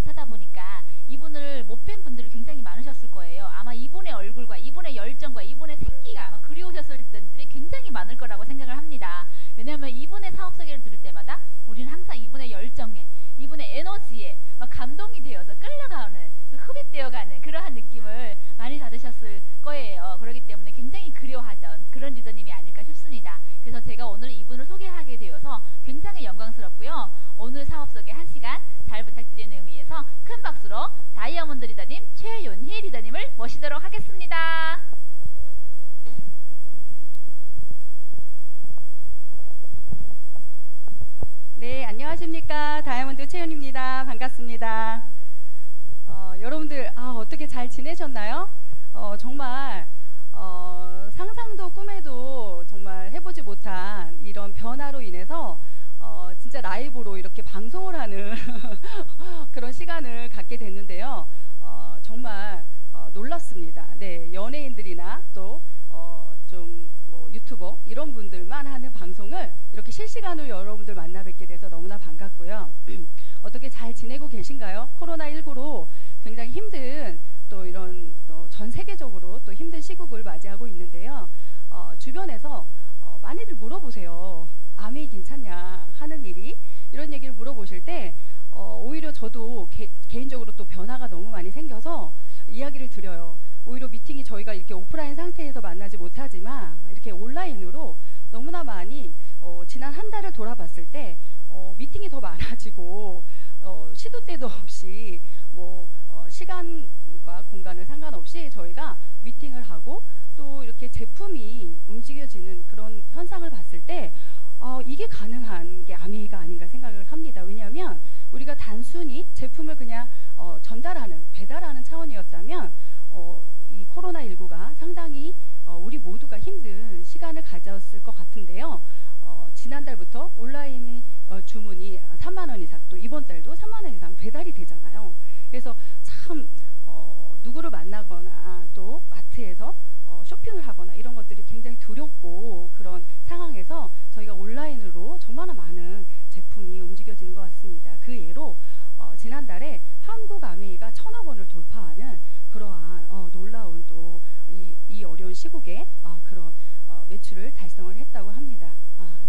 못하다 보니까 이분을 못 뵌 분들이 굉장히 많으셨을 거예요. 아마 이분의 얼굴과 이분의 열정과 이분의 생기가 아마 그리우셨을 분들이 굉장히 많을 거라고 생각을 합니다. 왜냐하면 이분의 사업 소개를 들을 때마다 우리는 항상 이분의 열정에, 이분의 에너지에 막 감동이 되어서 끌려가는, 흡입되어가는 그러한 느낌을 많이 받으셨을 거예요. 그렇기 때문에 굉장히 그리워하던 그런 리더님이 아닐까 싶습니다. 그래서 제가 오늘 이분을 소개하게 되어서 굉장히 영광스럽고요. 오늘 사업 소개 1시간 잘 부탁드리는 의미에서 큰 박수로 다이아몬드 리더님 최윤희 리더님을 모시도록 하겠습니다. 네, 안녕하십니까. 다이아몬드 최윤희입니다. 반갑습니다. 여러분들 어떻게 잘 지내셨나요? 정말 상상도 꿈에도 정말 해보지 못한 이런 변화로 인해서 진짜 라이브로 이렇게 방송을 하는 그런 시간을 갖게 됐는데요. 정말 놀랐습니다. 네, 연예인들이나 또 좀 뭐 유튜버 이런 분들만 하는 방송을 이렇게 실시간으로 여러분들 만나 뵙게 돼서 너무나 반갑고요. 어떻게 잘 지내고 계신가요? 코로나19로 굉장히 힘든 또 이런 전 세계적으로 또 힘든 시국을 맞이하고 있는데요. 주변에서 많이들 물어보세요. 암이 괜찮냐 하는 일이, 이런 얘기를 물어보실 때 오히려 저도 개인적으로 또 변화가 너무 많이 생겨서 이야기를 드려요. 오히려 미팅이 저희가 이렇게 오프라인 상태에서 만나지 못하지만 이렇게 온라인으로 너무나 많이 지난 한 달을 돌아봤을 때 미팅이 더 많아지고 시도 때도 없이 뭐 시간과 공간을 상관없이 저희가 미팅을 하고 또 이렇게 제품이 움직여지는 그런 현상을 봤을 때 이게 가능한 게 아메이가 아닌가 생각을 합니다. 왜냐하면 우리가 단순히 제품을 그냥 전달하는, 배달하는 차원이었다면 이 코로나19가 상당히 우리 모두가 힘든 시간을 가졌을 것 같은데요. 지난달부터 온라인 주문이 3만 원 이상, 또 이번 달도 3만 원 이상 배달이 되잖아요. 그래서 참 누구를 만나거나 또 마트에서 쇼핑을 하거나 이런 것들이 굉장히 두렵고 그런 상황에서 저희가 온라인으로 정말 많은 제품이 움직여지는 것 같습니다. 그 예로 지난달에 한국 아메이가 1,000억 원을 돌파하는 그러한 놀라운 또 이 어려운 시국에 그런 매출을 달성을 했다고 합니다.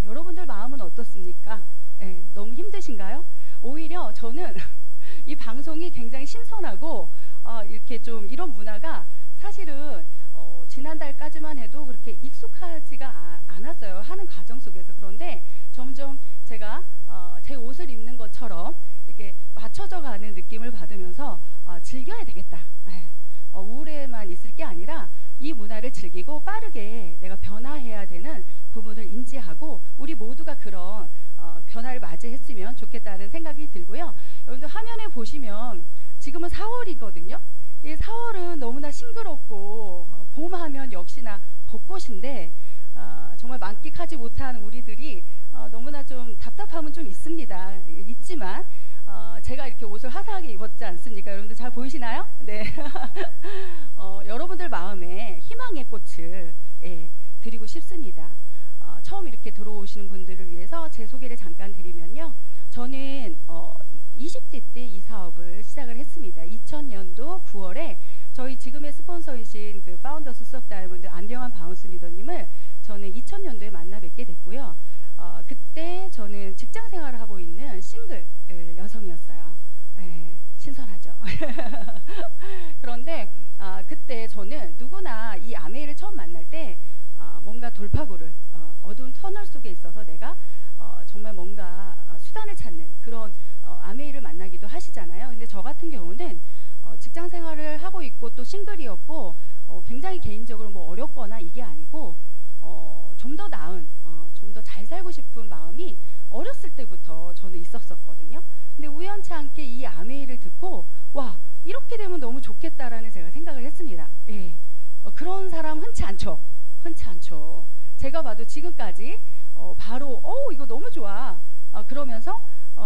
여러분들 마음은 어떻습니까? 너무 힘드신가요? 오히려 저는 이 방송이 굉장히 신선하고 이렇게 좀 이런 문화가 사실은 지난달까지만 해도 그렇게 익숙하지가 않았어요. 하는 과정 속에서. 그런데 점점 제가 제 옷을 입는 것처럼 이렇게 맞춰져 가는 느낌을 받으면서 즐겨야 되겠다. 우울에만 있을 게 아니라 이 문화를 즐기고 빠르게 내가 변화해야 되는 부분을 인지하고 우리 모두가 그런 변화를 맞이했으면 좋겠다는 생각이 들고요. 여러분들 화면에 보시면 지금은 4월이거든요. 이 4월은 너무나 싱그럽고 봄하면 역시나 벚꽃인데 정말 만끽하지 못한 우리들이 너무나 좀 답답함은 좀 있지만 제가 이렇게 옷을 화사하게 입었지 않습니까? 여러분들 잘 보이시나요? 네. 여러분들 마음에 희망의 꽃을 드리고 싶습니다. 처음 이렇게 들어오시는 분들을 위해서 제 소개를 잠깐 드리면요. 저는 20대 때 이 사업을 시작을 했습니다. 2000년도 9월에 저희 지금의 스폰서이신 그 파운더스 수석 다이아몬드 안병환 바운스 리더님을 저는 2000년도에 만나 뵙게 됐고요. 그때 저는 직장 생활을 하고 있는 싱글 여성이었어요. 신선하죠. 그런데 그때 저는 누구나 이 아메이를 처음 만날 때 뭔가 돌파구를 어두운 터널 속에 있어서 내가 정말 뭔가 수단을 찾는 그런 아메이를 만나기도 하시잖아요. 근데 저 같은 경우는 직장 생활을 하고 있고 또 싱글이었고 굉장히 개인적으로 뭐 어렵거나 이게 아니고 좀 더 나은 좀 더 잘 살고 싶은 마음이 어렸을 때부터 저는 있었거든요. 근데 우연치 않게 이 아메이를 듣고 와, 이렇게 되면 너무 좋겠다라는 제가 생각을 했습니다. 그런 사람 흔치 않죠. 흔치 않죠. 제가 봐도 지금까지 바로 이거 너무 좋아 그러면서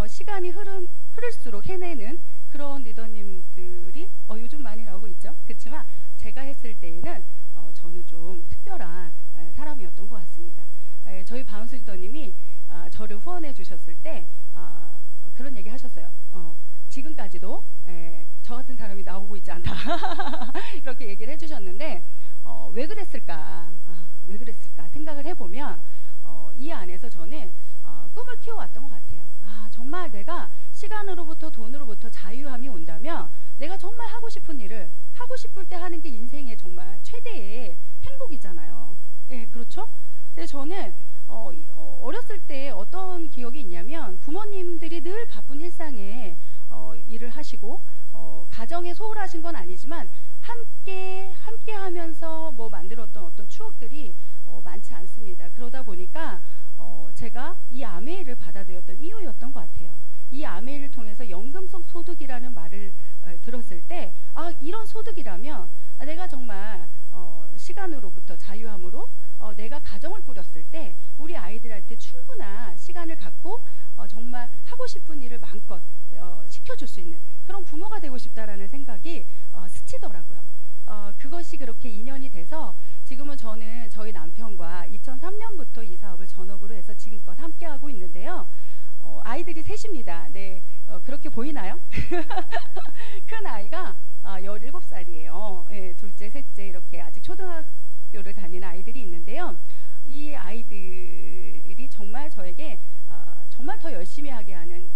시간이 흐를수록 해내는 그런 리더님들이 요즘 많이 나오고 있죠. 그렇지만 제가 했을 때에는 저는 좀 특별한 사람이었던 것 같습니다. 저희 바운스 리더님이 저를 후원해 주셨을 때 그런 얘기 하셨어요. 지금까지도 이렇게 얘기를 해주셨는데 왜 그랬을까? 왜 그랬을까? 생각을 해보면 이 안에서 저는 꿈을 키워왔던 것 같아요. 정말 내가 시간으로부터 돈으로부터 자유함이 온다면 내가 정말 하고 싶은 일을 하고 싶을 때 하는 게 인생의 정말 최대의 행복이잖아요. 예, 그렇죠? 근데 저는 어렸을 때 어떤 기억이 있냐면 부모님들이 늘 바쁜 일상에 일을 하시고 가정에 소홀하신 건 아니지만 함께 하면서 뭐 만들었던 어떤 추억들이 많지 않습니다. 그러다 보니까 제가 이 아메이를 받아들였던 이유였던 것 같아요. 이 아메이를 통해서 연금성 소득이라는 말을 들었을 때 이런 소득이라면 내가 정말 시간으로부터 자유함으로 내가 가정을 꾸렸을 때 우리 아이들한테 충분한 시간을 갖고 정말 하고 싶은 일을 마음껏 시켜줄 수 있는 그런 부모가 되고 싶다라는 생각이 스치더라고요. 그것이 그렇게 인연이 돼서 지금은 저는 저희 남편과 2003년부터 이 사업을 전업으로 해서 지금껏 함께하고 있는데요. 아이들이 셋입니다. 네, 그렇게 보이나요? 큰 아이가 17살이에요. 네, 둘째, 셋째 이렇게 아직 초등학교를 다니는 아이들이 있는데요. 이 아이들이 정말 저에게 정말 더 열심히 하게 하는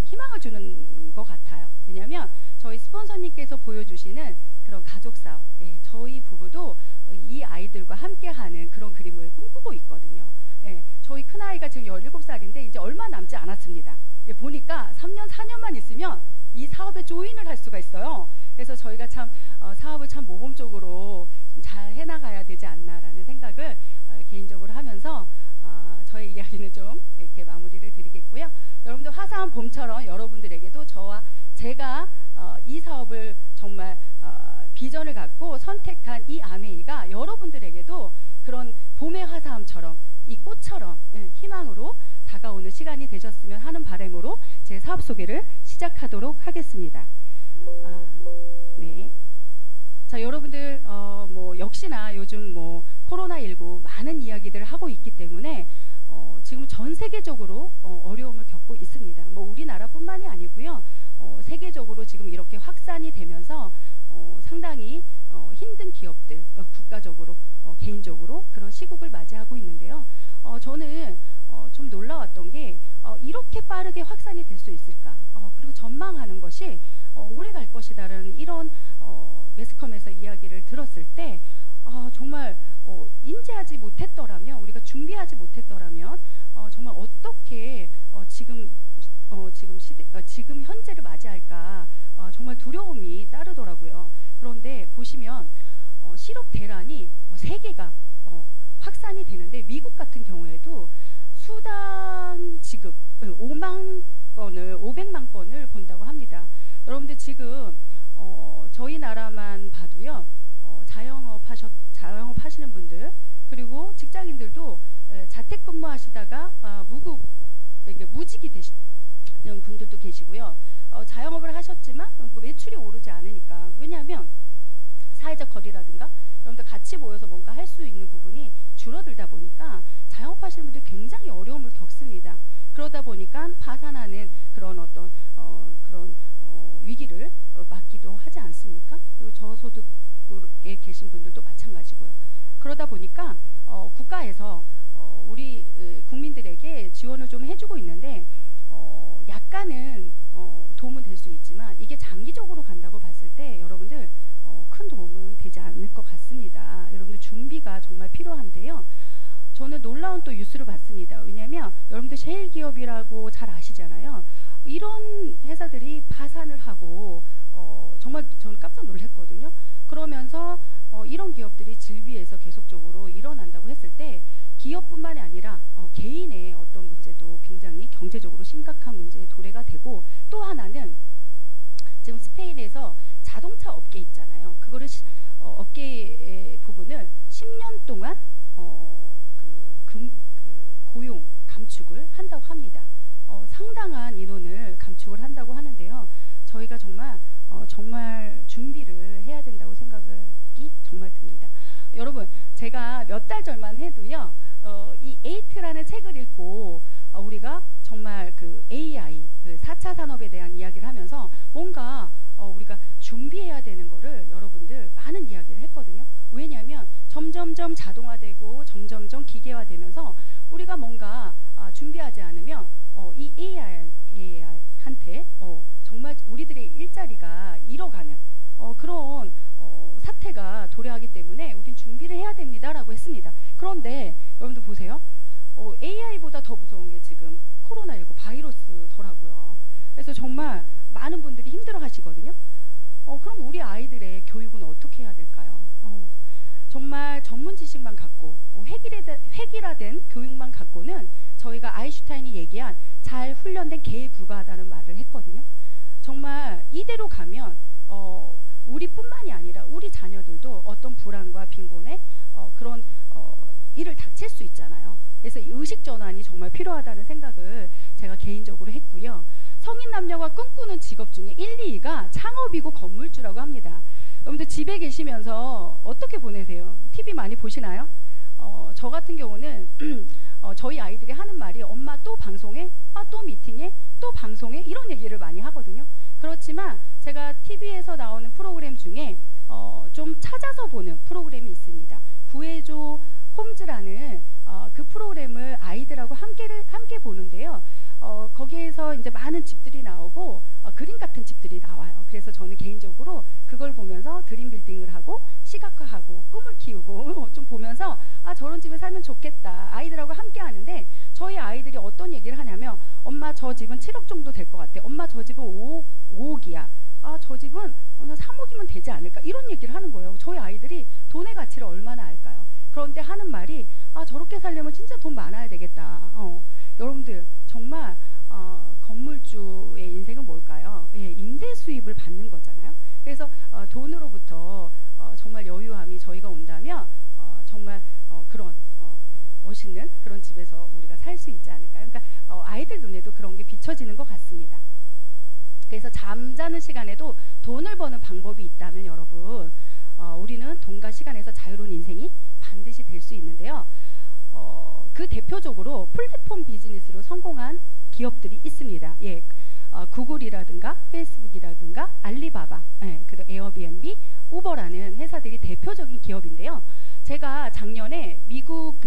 희망을 주는 것 같아요. 왜냐하면 저희 스폰서님께서 보여주시는 그런 가족사업, 저희 부부도 이 아이들과 함께하는 그런 그림을 꿈꾸고 있거든요. 저희 큰아이가 지금 17살인데 이제 얼마 남지 않았습니다. 보니까 3년, 4년만 있으면 이 사업에 조인을 할 수가 있어요. 그래서 저희가 참 사업을 참 모범적으로 좀 잘 해나가야 되지 않나라는 생각을 개인적으로 하면서 저의 이야기는 좀 이렇게 마무리를 드리겠고요. 여러분들 화사한 봄처럼 여러분들에게도 제가 이 사업을 정말 비전을 갖고 선택한 이 아메이가 여러분들에게도 그런 봄의 화사함처럼 이 꽃처럼 희망으로 다가오는 시간이 되셨으면 하는 바람으로 제 사업 소개를 시작하도록 하겠습니다. 네. 자, 여러분들 뭐 역시나 요즘 뭐 코로나19 많은 이야기들을 하고 있기 때문에 지금 전 세계적으로 어려움을 겪고 있습니다. 뭐 우리나라뿐만이 아니고요. 세계적으로 지금 이렇게 확산이 되면서 상당히 힘든 기업들, 국가적으로, 개인적으로 그런 시국을 맞이하고 있는데요. 저는 좀 놀라웠던 게 이렇게 빠르게 확산이 될 수 있을까? 그리고 전망하는 것이 오래 갈 것이다라는 이런 매스컴에서 이야기를 들었을 때 정말 인지하지 못했더라면, 우리가 준비하지 못했더라면 정말 어떻게 지금 현재를 맞이할까 정말 두려움이 따르더라고요. 그런데 보시면 실업 대란이 세계가 확산이 되는데 미국 같은 경우에도 수당 지급 500만 건을 본다고 합니다. 여러분들 지금 저희 나라만 봐도요. 자영업 하시는 분들 그리고 직장인들도 자택근무 하시다가 무직이 되시는 분들도 계시고요. 자영업을 하셨지만 매출이 오르지 않으니까, 왜냐하면 사회적 거리라든가 여러분들 같이 모여서 뭔가 할 수 있는 부분이 줄어들다 보니까 자영업 하시는 분들이 굉장히 어려움을 겪습니다. 그러다 보니까 파산하는 그런 어떤 위기를 맞기도 하지 않습니까? 그리고 저소득에 계신 분들도 마찬가지고요. 그러다 보니까 국가에서 우리 국민들에게 지원을 좀 해주고 있는데 약간은 도움은 될 수 있지만 이게 장기적으로 간다고 봤을 때 여러분들 큰 도움은 되지 않을 것 같습니다. 여러분들 준비가 정말 필요한데요. 저는 놀라운 또 뉴스를 봤습니다. 왜냐하면 여러분들 셰일기업이라고 잘 아시잖아요. 이런 회사들이 파산을 하고 정말 저는 깜짝 놀랐거든요. 그러면서 이런 기업들이 질비해서 계속적으로 일어난다고 했을 때 기업뿐만이 아니라 개인의 어떤 문제도 굉장히 경제적으로 심각한 문제의 도래가 되고, 또 하나는 지금 스페인에서 자동차 업계 있잖아요. 그거를 업계의 부분을 10년 동안 고용 감축을 한다고 합니다. 상당한 인원을 감축을 한다고 하는데요. 저희가 정말 준비를 해야 된다고 생각이 정말 듭니다. 여러분, 제가 몇 달 전만 해도요. 이 에이트라는 책을 읽고 우리가 정말 그 AI, 그 4차 산업에 대한 이야기를 하면서 뭔가 우리가 준비해야 되는 거를 자동화되고 점점점 기계화되면서 우리가 뭔가 준비하지 않으면 이 AI한테 정말 우리들의 일자리가 잃어가는 그런 사태가 도래하기 때문에 우린 준비를 해야 됩니다라고 했습니다. 그런데 여러분들 보세요. AI보다 더 무서운 게 지금 코로나19 바이러스더라고요. 그래서 정말 많은 분들이 힘들어 하시거든요. 그럼 우리 아이들의 교육은 어떻게 해야 될까요? 정말 전문 지식만 갖고 획일화된 교육만 갖고는 저희가 아인슈타인이 얘기한 잘 훈련된 개에 불과하다는 말을 했거든요. 정말 이대로 가면 우리뿐만이 아니라 우리 자녀들도 어떤 불안과 빈곤에 그런 일을 닥칠 수 있잖아요. 그래서 이 의식 전환이 정말 필요하다는 생각을 제가 개인적으로 했고요. 성인 남녀가 꿈꾸는 직업 중에 1, 2위가 창업이고 건물주라고 합니다. 여러분들 집에 계시면서 어떻게 보내세요? TV 많이 보시나요? 저 같은 경우는 저희 아이들이 하는 말이 엄마 또 방송해? 또 미팅해? 또 방송해? 이런 얘기를 많이 하거든요. 그렇지만 제가 TV에서 나오는 프로그램 중에 좀 찾아서 보는 프로그램이 있습니다. 구해줘 홈즈라는 그 프로그램을 아이들하고 함께 보는데요. 거기에서 이제 많은 집들이 나오고 그림 같은 집들이 나와요. 그래서 저는 개인적으로 그걸 보면서 드림 빌딩을 하고 시각화하고 꿈을 키우고 좀 보면서 저런 집에 살면 좋겠다. 아이들하고 함께 하는데 저희 아이들이 어떤 얘기를 하냐면 엄마 저 집은 7억 정도 될 것 같아. 엄마 저 집은 5억이야. 저 집은 3억이면 되지 않을까. 이런 얘기를 하는 거예요. 저희 아이들이 돈의 가치를 얼마나 알까요? 그런데 하는 말이 저렇게 살려면 진짜 돈 많아야 되겠다. 여러분들 정말 건물주의 인생은 뭘까요? 예, 임대 수입을 받는 거잖아요. 그래서 돈으로부터 정말 여유함이 저희가 온다면 정말 그런 멋있는 그런 집에서 우리가 살 수 있지 않을까요? 그러니까 아이들 눈에도 그런 게 비춰지는 것 같습니다. 그래서 잠자는 시간에도 돈을 버는 방법이 있다면 여러분 우리는 돈과 시간에서 자유로운 인생이 반드시 될 수 있는데요. 그 대표적으로 플랫폼 비즈니스로 성공한 기업들이 있습니다. 예, 구글이라든가 페이스북이라든가 알리바바, 그리고 에어비앤비, 우버라는 회사들이 대표적인 기업인데요. 제가 작년에 미국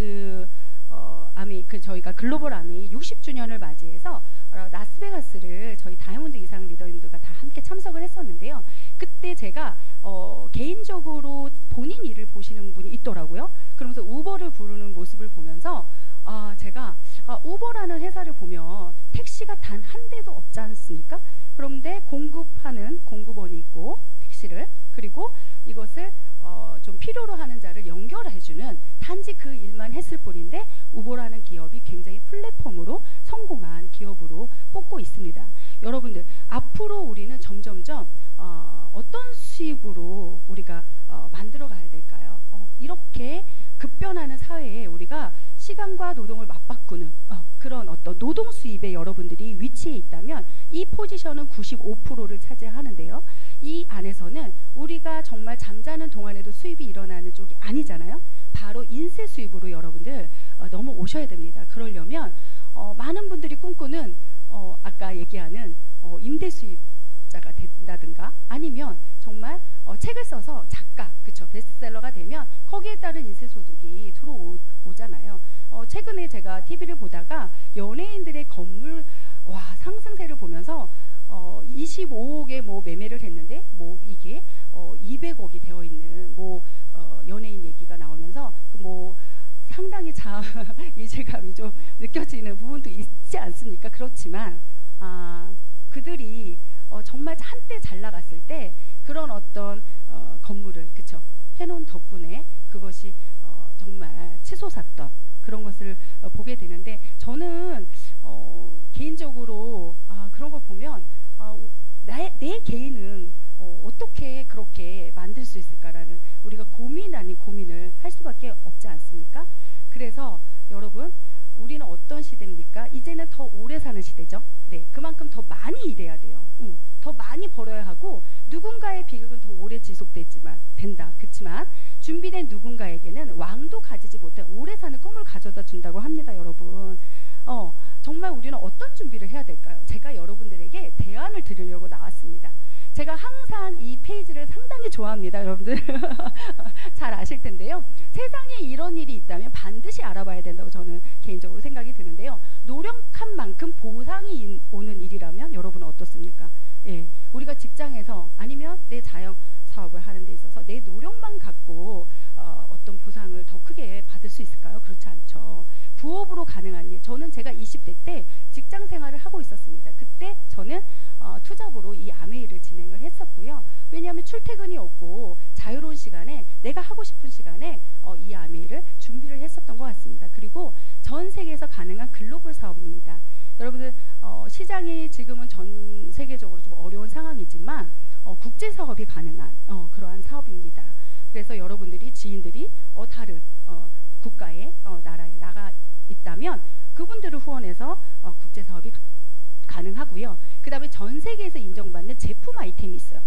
저희가 글로벌 아미 60주년을 맞이해서 라스베가스를 저희 다이아몬드 이상 리더님들과 다 함께 참석을 했었는데요. 그때 제가 개인적으로 본인 일을 보시는 분이 있더라고요. 그러면서 우버를 부르는 모습을 보면서 제가 우버라는 회사를 보면 택시가 단 한 대도 없지 않습니까? 그런데 공급하는 공급원이 있고 택시를 그리고 이것을 좀 필요로 하는 자를 연결해주는 단지 그 일만 했을 뿐인데 우버라는 기업이 굉장히 플랫폼으로 성공한 기업으로 뽑고 있습니다. 여러분들 앞으로 우리는 점점점 어떤 수입으로 우리가 만들어 가야 될까요? 이렇게 급변하는 사회에 우리가 시간과 노동을 맞바꾸는 그런 어떤 노동 수입에 여러분들이 위치해 있다면 이 포지션은 95%를 차지하는데요. 이 안에서는 우리가 정말 잠자는 동안에도 수입이 일어나는 쪽이 아니잖아요. 바로 인세 수입으로 여러분들 넘어오셔야 됩니다. 그러려면 많은 분들이 꿈꾸는 아까 얘기하는 임대 수입자가 된다든가 아니면 정말 책을 써서 작가, 그쵸, 베스트셀러가 되면 거기에 따른 인세 소득이 들어오잖아요. 최근에 제가 TV를 보다가 연예인들의 건물 상승세를 보면서 25억에 뭐 매매를 했는데 뭐 이게 200억이 되어 있는 뭐 연예인 얘기가 나오면서 뭐 상당히 참 이질감이 좀 느껴지는 부분도 있지 않습니까? 그렇지만 그들이 정말 한때 잘 나갔을 때 그런 어떤 건물을 그쵸 해놓은 덕분에 그것이 정말 치솟았던 그런 것을 보게 되는데 저는 개인적으로 그런 걸 보면 내 개인은 어떻게 그렇게 만들 수 있을까라는 우리가 고민 아닌 고민을 할 수밖에 없지 않습니까? 그래서 여러분 우리는 어떤 시대입니까? 이제는 더 오래 사는 시대죠. 네, 그만큼 더 많이 일해야 돼요. 더 많이 벌어야 하고 누군가의 비극은 더 오래 지속되지만 된다. 그렇지만 준비된 누군가에게는 왕도 가지지 못해 오래 사는 꿈을 가져다 준다고 합니다, 여러분. 정말 우리는 어떤 준비를 해야 될까요? 제가 여러분들에게 대안을 드리려고 나왔습니다. 제가 항상 이 페이지를 상당히 좋아합니다, 여러분들. 잘 아실 텐데요. 세상에 이런 반드시 알아봐야 된다고 저는 개인적으로 생각이 드는데요. 노력한 만큼 보상이 오는 일이라면 여러분 어떻습니까? 예, 우리가 직장에서 아니면 내 자영 사업을 하는 데 있어서 내 노력만 갖고 어떤 보상을 더 크게 받을 수 있을까요? 그렇지 않죠. 부업으로 가능한 일. 저는 제가 20대 때 직장 생활을 하고 있었습니다. 그때 저는 투잡으로 이 아메이를 진행을 했었고요. 왜냐하면 출퇴근이 없고 자유로운 시간에 내가 하고 싶은 시간에 이 아메이를 준비를 했었던 것 같습니다. 그리고 전 세계에서 가능한 글로벌 사업입니다. 여러분들 시장이 지금은 전 세계적으로 좀 어려운 상황이지만 국제 사업이 가능한 그러한 사업입니다. 그래서 여러분들이 지인들이 다른 국가에 나라에 나가 있다면 그분들을 후원해서 국제 사업이 가능하고요. 그 다음에 전 세계에서 인정받는 제품 아이템이 있어요.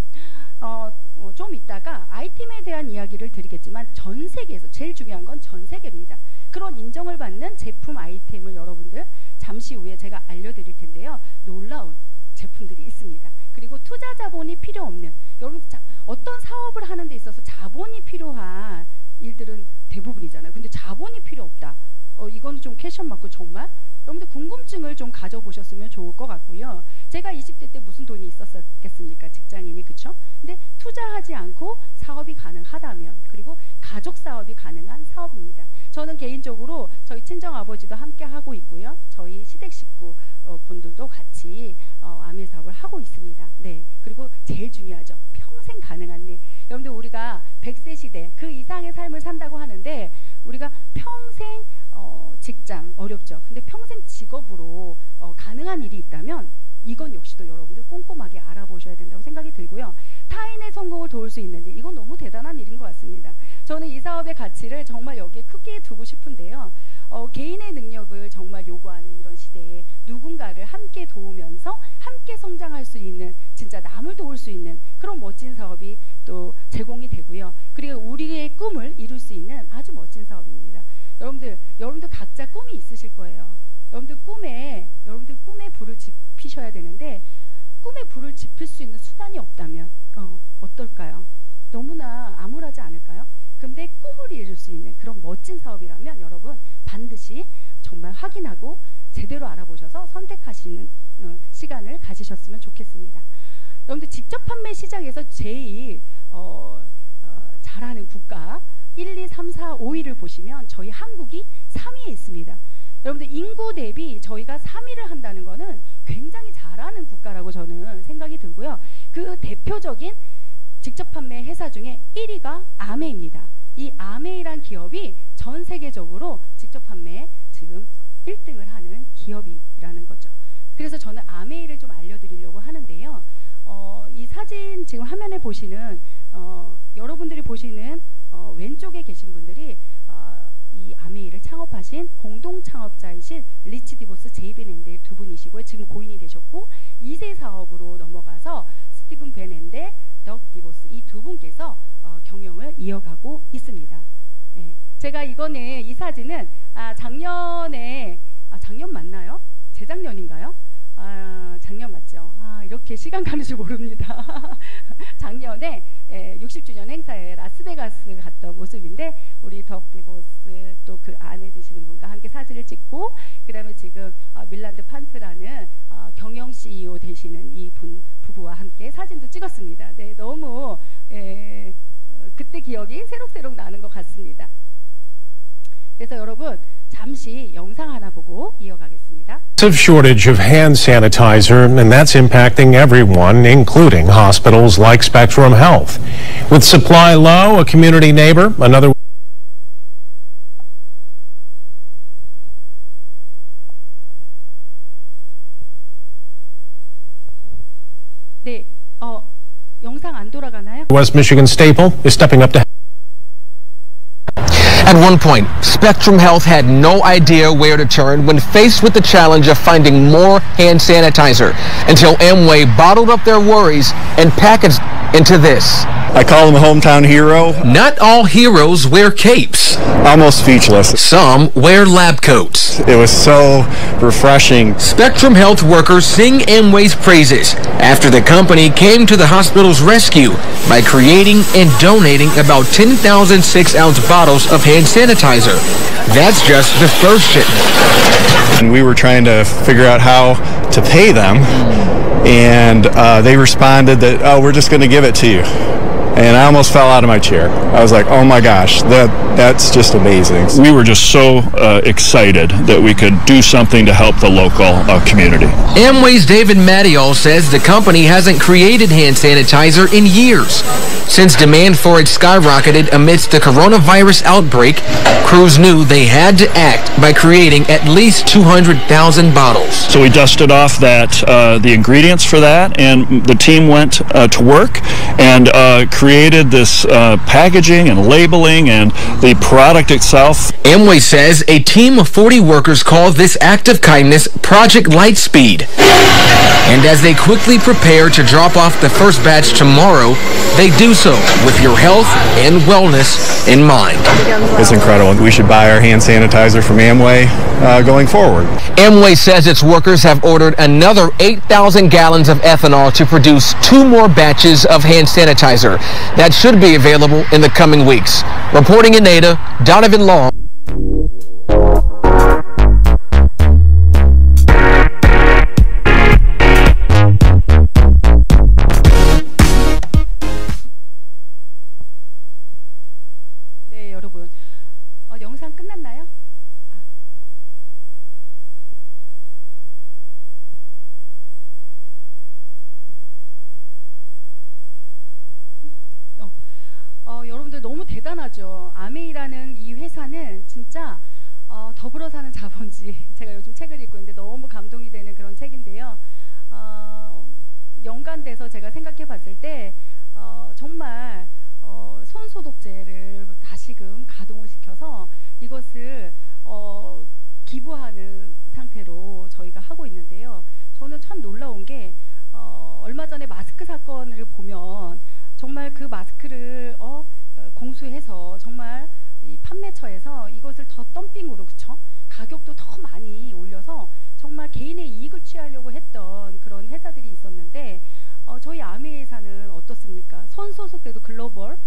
좀 이따가 아이템에 대한 이야기를 드리겠지만 전 세계에서 제일 중요한 건 전 세계입니다. 그런 인정을 받는 제품 아이템을 여러분들 잠시 후에 제가 알려드릴 텐데요. 놀라운 제품들이 있습니다. 그리고 투자 자본이 필요 없는, 여러분 어떤 사업을 하는 데 있어서 자본이 필요한 일들은 대부분이잖아요. 근데 자본이 필요 없다. 이건 좀 퀘션 맞고 정말 여러분들 궁금증을 좀 가져보셨으면 좋을 것 같고요. 제가 20대 때 무슨 돈이 있었겠습니까? 직장인이, 그쵸? 근데 투자하지 않고 사업이 가능하다면, 그리고 가족 사업이 가능한 사업입니다. 저는 개인적으로 저희 친정아버지도 함께 하고 있고요. 저희 시댁 식구 분들도 같이 아메 사업을 하고 있습니다. 네. 그리고 제일 중요하죠. 평생 가능한 일. 여러분들 우리가 100세 시대 그 이상의 삶을 산다고 하는데 우리가 평생 직장 어렵죠. 근데 평생 직업으로 가능한 일이 있다면 이건 역시도 여러분들 꼼꼼하게 알아보셔야 된다고 생각이 들고요. 타인의 성공을 도울 수 있는 일, 이건 너무 대단한 일인 것 같습니다. 저는 이 사업의 가치를 정말 여기에 크게 두고 싶은데요. 개인의 능력을 정말 요구하는 이런 시대에 누군가를 함께 도우면서 함께 성장할 수 있는, 진짜 남을 도울 수 있는 그런 멋진 사업이 또 제공이 되고요. 그리고 우리의 꿈을 이룰 수 있는 아주 멋진 사업입니다. 여러분들 각자 꿈이 있으실 거예요. 여러분들 꿈에 불을 지피셔야 되는데 꿈에 불을 지필 수 있는 수단이 없다면 어떨까요? 너무나 암울하지 않을까요? 근데 꿈을 이룰 수 있는 그런 멋진 사업이라면 여러분 반드시 정말 확인하고 제대로 알아보셔서 선택하시는 시간을 가지셨으면 좋겠습니다. 여러분들 직접 판매 시장에서 제일 잘하는 국가 1, 2, 3, 4, 5위를 보시면 저희 한국이 3위에 있습니다. 여러분들 인구 대비 저희가 3위를 한다는 거는 굉장히 잘하는 국가라고 저는 생각이 들고요. 그 대표적인 직접 판매 회사 중에 1위가 아메이입니다. 이 아메이란 기업이 전 세계적으로 직접 판매 지금 1등을 하는 기업이라는 거죠. 그래서 저는 아메이를 좀 알려드리려고 하는데요. 이 사진 지금 화면에 보시는 여러분들이 보시는 왼쪽에 계신 분들이 이 아메이를 창업하신 공동 창업자이신 리치 디보스, 제이 벤 앤델 두 분이시고요. 지금 고인이 되셨고 2세 사업으로 넘어가서 스티븐 벤 앤델, 덕 디보스 이 두 분께서 경영을 이어가고 있습니다. 네. 제가 이 사진은 작년에 작년 맞나요? 재작년인가요? 작년 맞죠? 이렇게 시간 가는 줄 모릅니다. 작년에 60주년 행사에 라스베가스 갔던 모습인데 우리 덕 디보스 또 그 아내 되시는 분과 함께 사진을 찍고, 그 다음에 지금 밀란드 판트라는 경영 CEO 되시는 이 부부와 함께 사진도 찍었습니다. 네, 너무 그때 기억이 새록새록 나는 것 같습니다. 그래서 여러분 잠시 영상 하나 보고 이어가겠습니다. Massive shortage of hand sanitizer, and that's impacting everyone, including hospitals like Spectrum Health. With supply low, a community neighbor, another 네, 영상 안 돌아가나요? West Michigan staple is stepping up to At one point, Spectrum Health had no idea where to turn when faced with the challenge of finding more hand sanitizer, until Amway bottled up their worries and packaged into this. I call him a hometown hero. Not all heroes wear capes. Almost speechless. Some wear lab coats. It was so refreshing. Spectrum Health workers sing Amway's praises after the company came to the hospital's rescue by creating and donating about 10,000 6-ounce bottles of hand sanitizer. That's just the first shipment. And we were trying to figure out how to pay them, and they responded that, oh, we're just going to give it to you. And I almost fell out of my chair. I was like, oh my gosh, that's just amazing. We were just so excited that we could do something to help the local community. Amway's David Mattiol says the company hasn't created hand sanitizer in years. Since demand for it skyrocketed amidst the coronavirus outbreak, crews knew they had to act by creating at least 200,000 bottles. So we dusted off the ingredients for that, and the team went to work and created this packaging and labeling and the product itself. Amway says a team of 40 workers called this act of kindness Project Lightspeed. And as they quickly prepare to drop off the first batch tomorrow, they do so with your health and wellness in mind. It's incredible. We should buy our hand sanitizer from Amway going forward. Amway says its workers have ordered another 8,000 gallons of ethanol to produce 2 more batches of hand sanitizer. That should be available in the coming weeks. Reporting in Ada, Donovan Long. 네, 여러분. 영상 끝났나요? 여러분들 너무 대단하죠. 아메이라는 이 회사는 진짜 더불어 사는 자본주의, 제가 요즘 책을 읽고 있는데 너무 감동이 되는 그런 책인데요. 연관돼서 제가 생각해 봤을 때 정말 손소독제를 다시금 가동을 시켜서 이것을 기부하는 상태로 저희가 하고 있는데요. 저는 참 놀라운 게 얼마 전에 마스크 사건을 보면 정말 그 마스크를 공수해서 정말 이 판매처에서 이것을 더 덤핑으로, 그쵸? 가격도 더 많이 올려서 정말 개인의 이익을 취하려고 했던 그런 회사들이 있었는데 저희 아메회사는 어떻습니까? 손소독제도 글로벌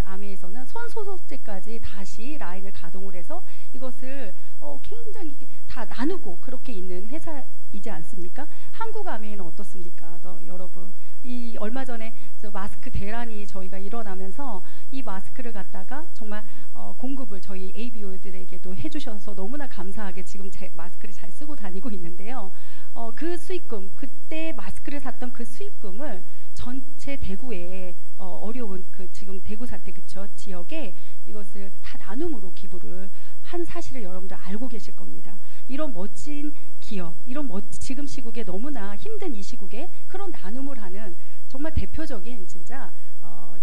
아메에서는 손소독제까지 다시 라인을 가동을 해서 이것을 굉장히 다 나누고 그렇게 있는 회사이지 않습니까? 한국 아메는 어떻습니까? 여러분, 이 얼마 전에 마스크 대란이 저희가 일어나면서 이 마스크를 갖다가 정말 공급을 저희 ABO들에게도 해주셔서 너무나 감사하게 지금 제 마스크를 잘 쓰고 다니고 있는데요. 그 수익금, 그때 마스크를 샀던 그 수익금을 전체 대구에 어려운 그 지금 대구 사태 그쵸 지역에 이것을 다 나눔으로 기부를 한 사실을 여러분들 알고 계실 겁니다. 이런 멋진 기업, 이런 지금 시국에 너무나 힘든 이 시국에 그런 나눔을 하는 정말 대표적인 진짜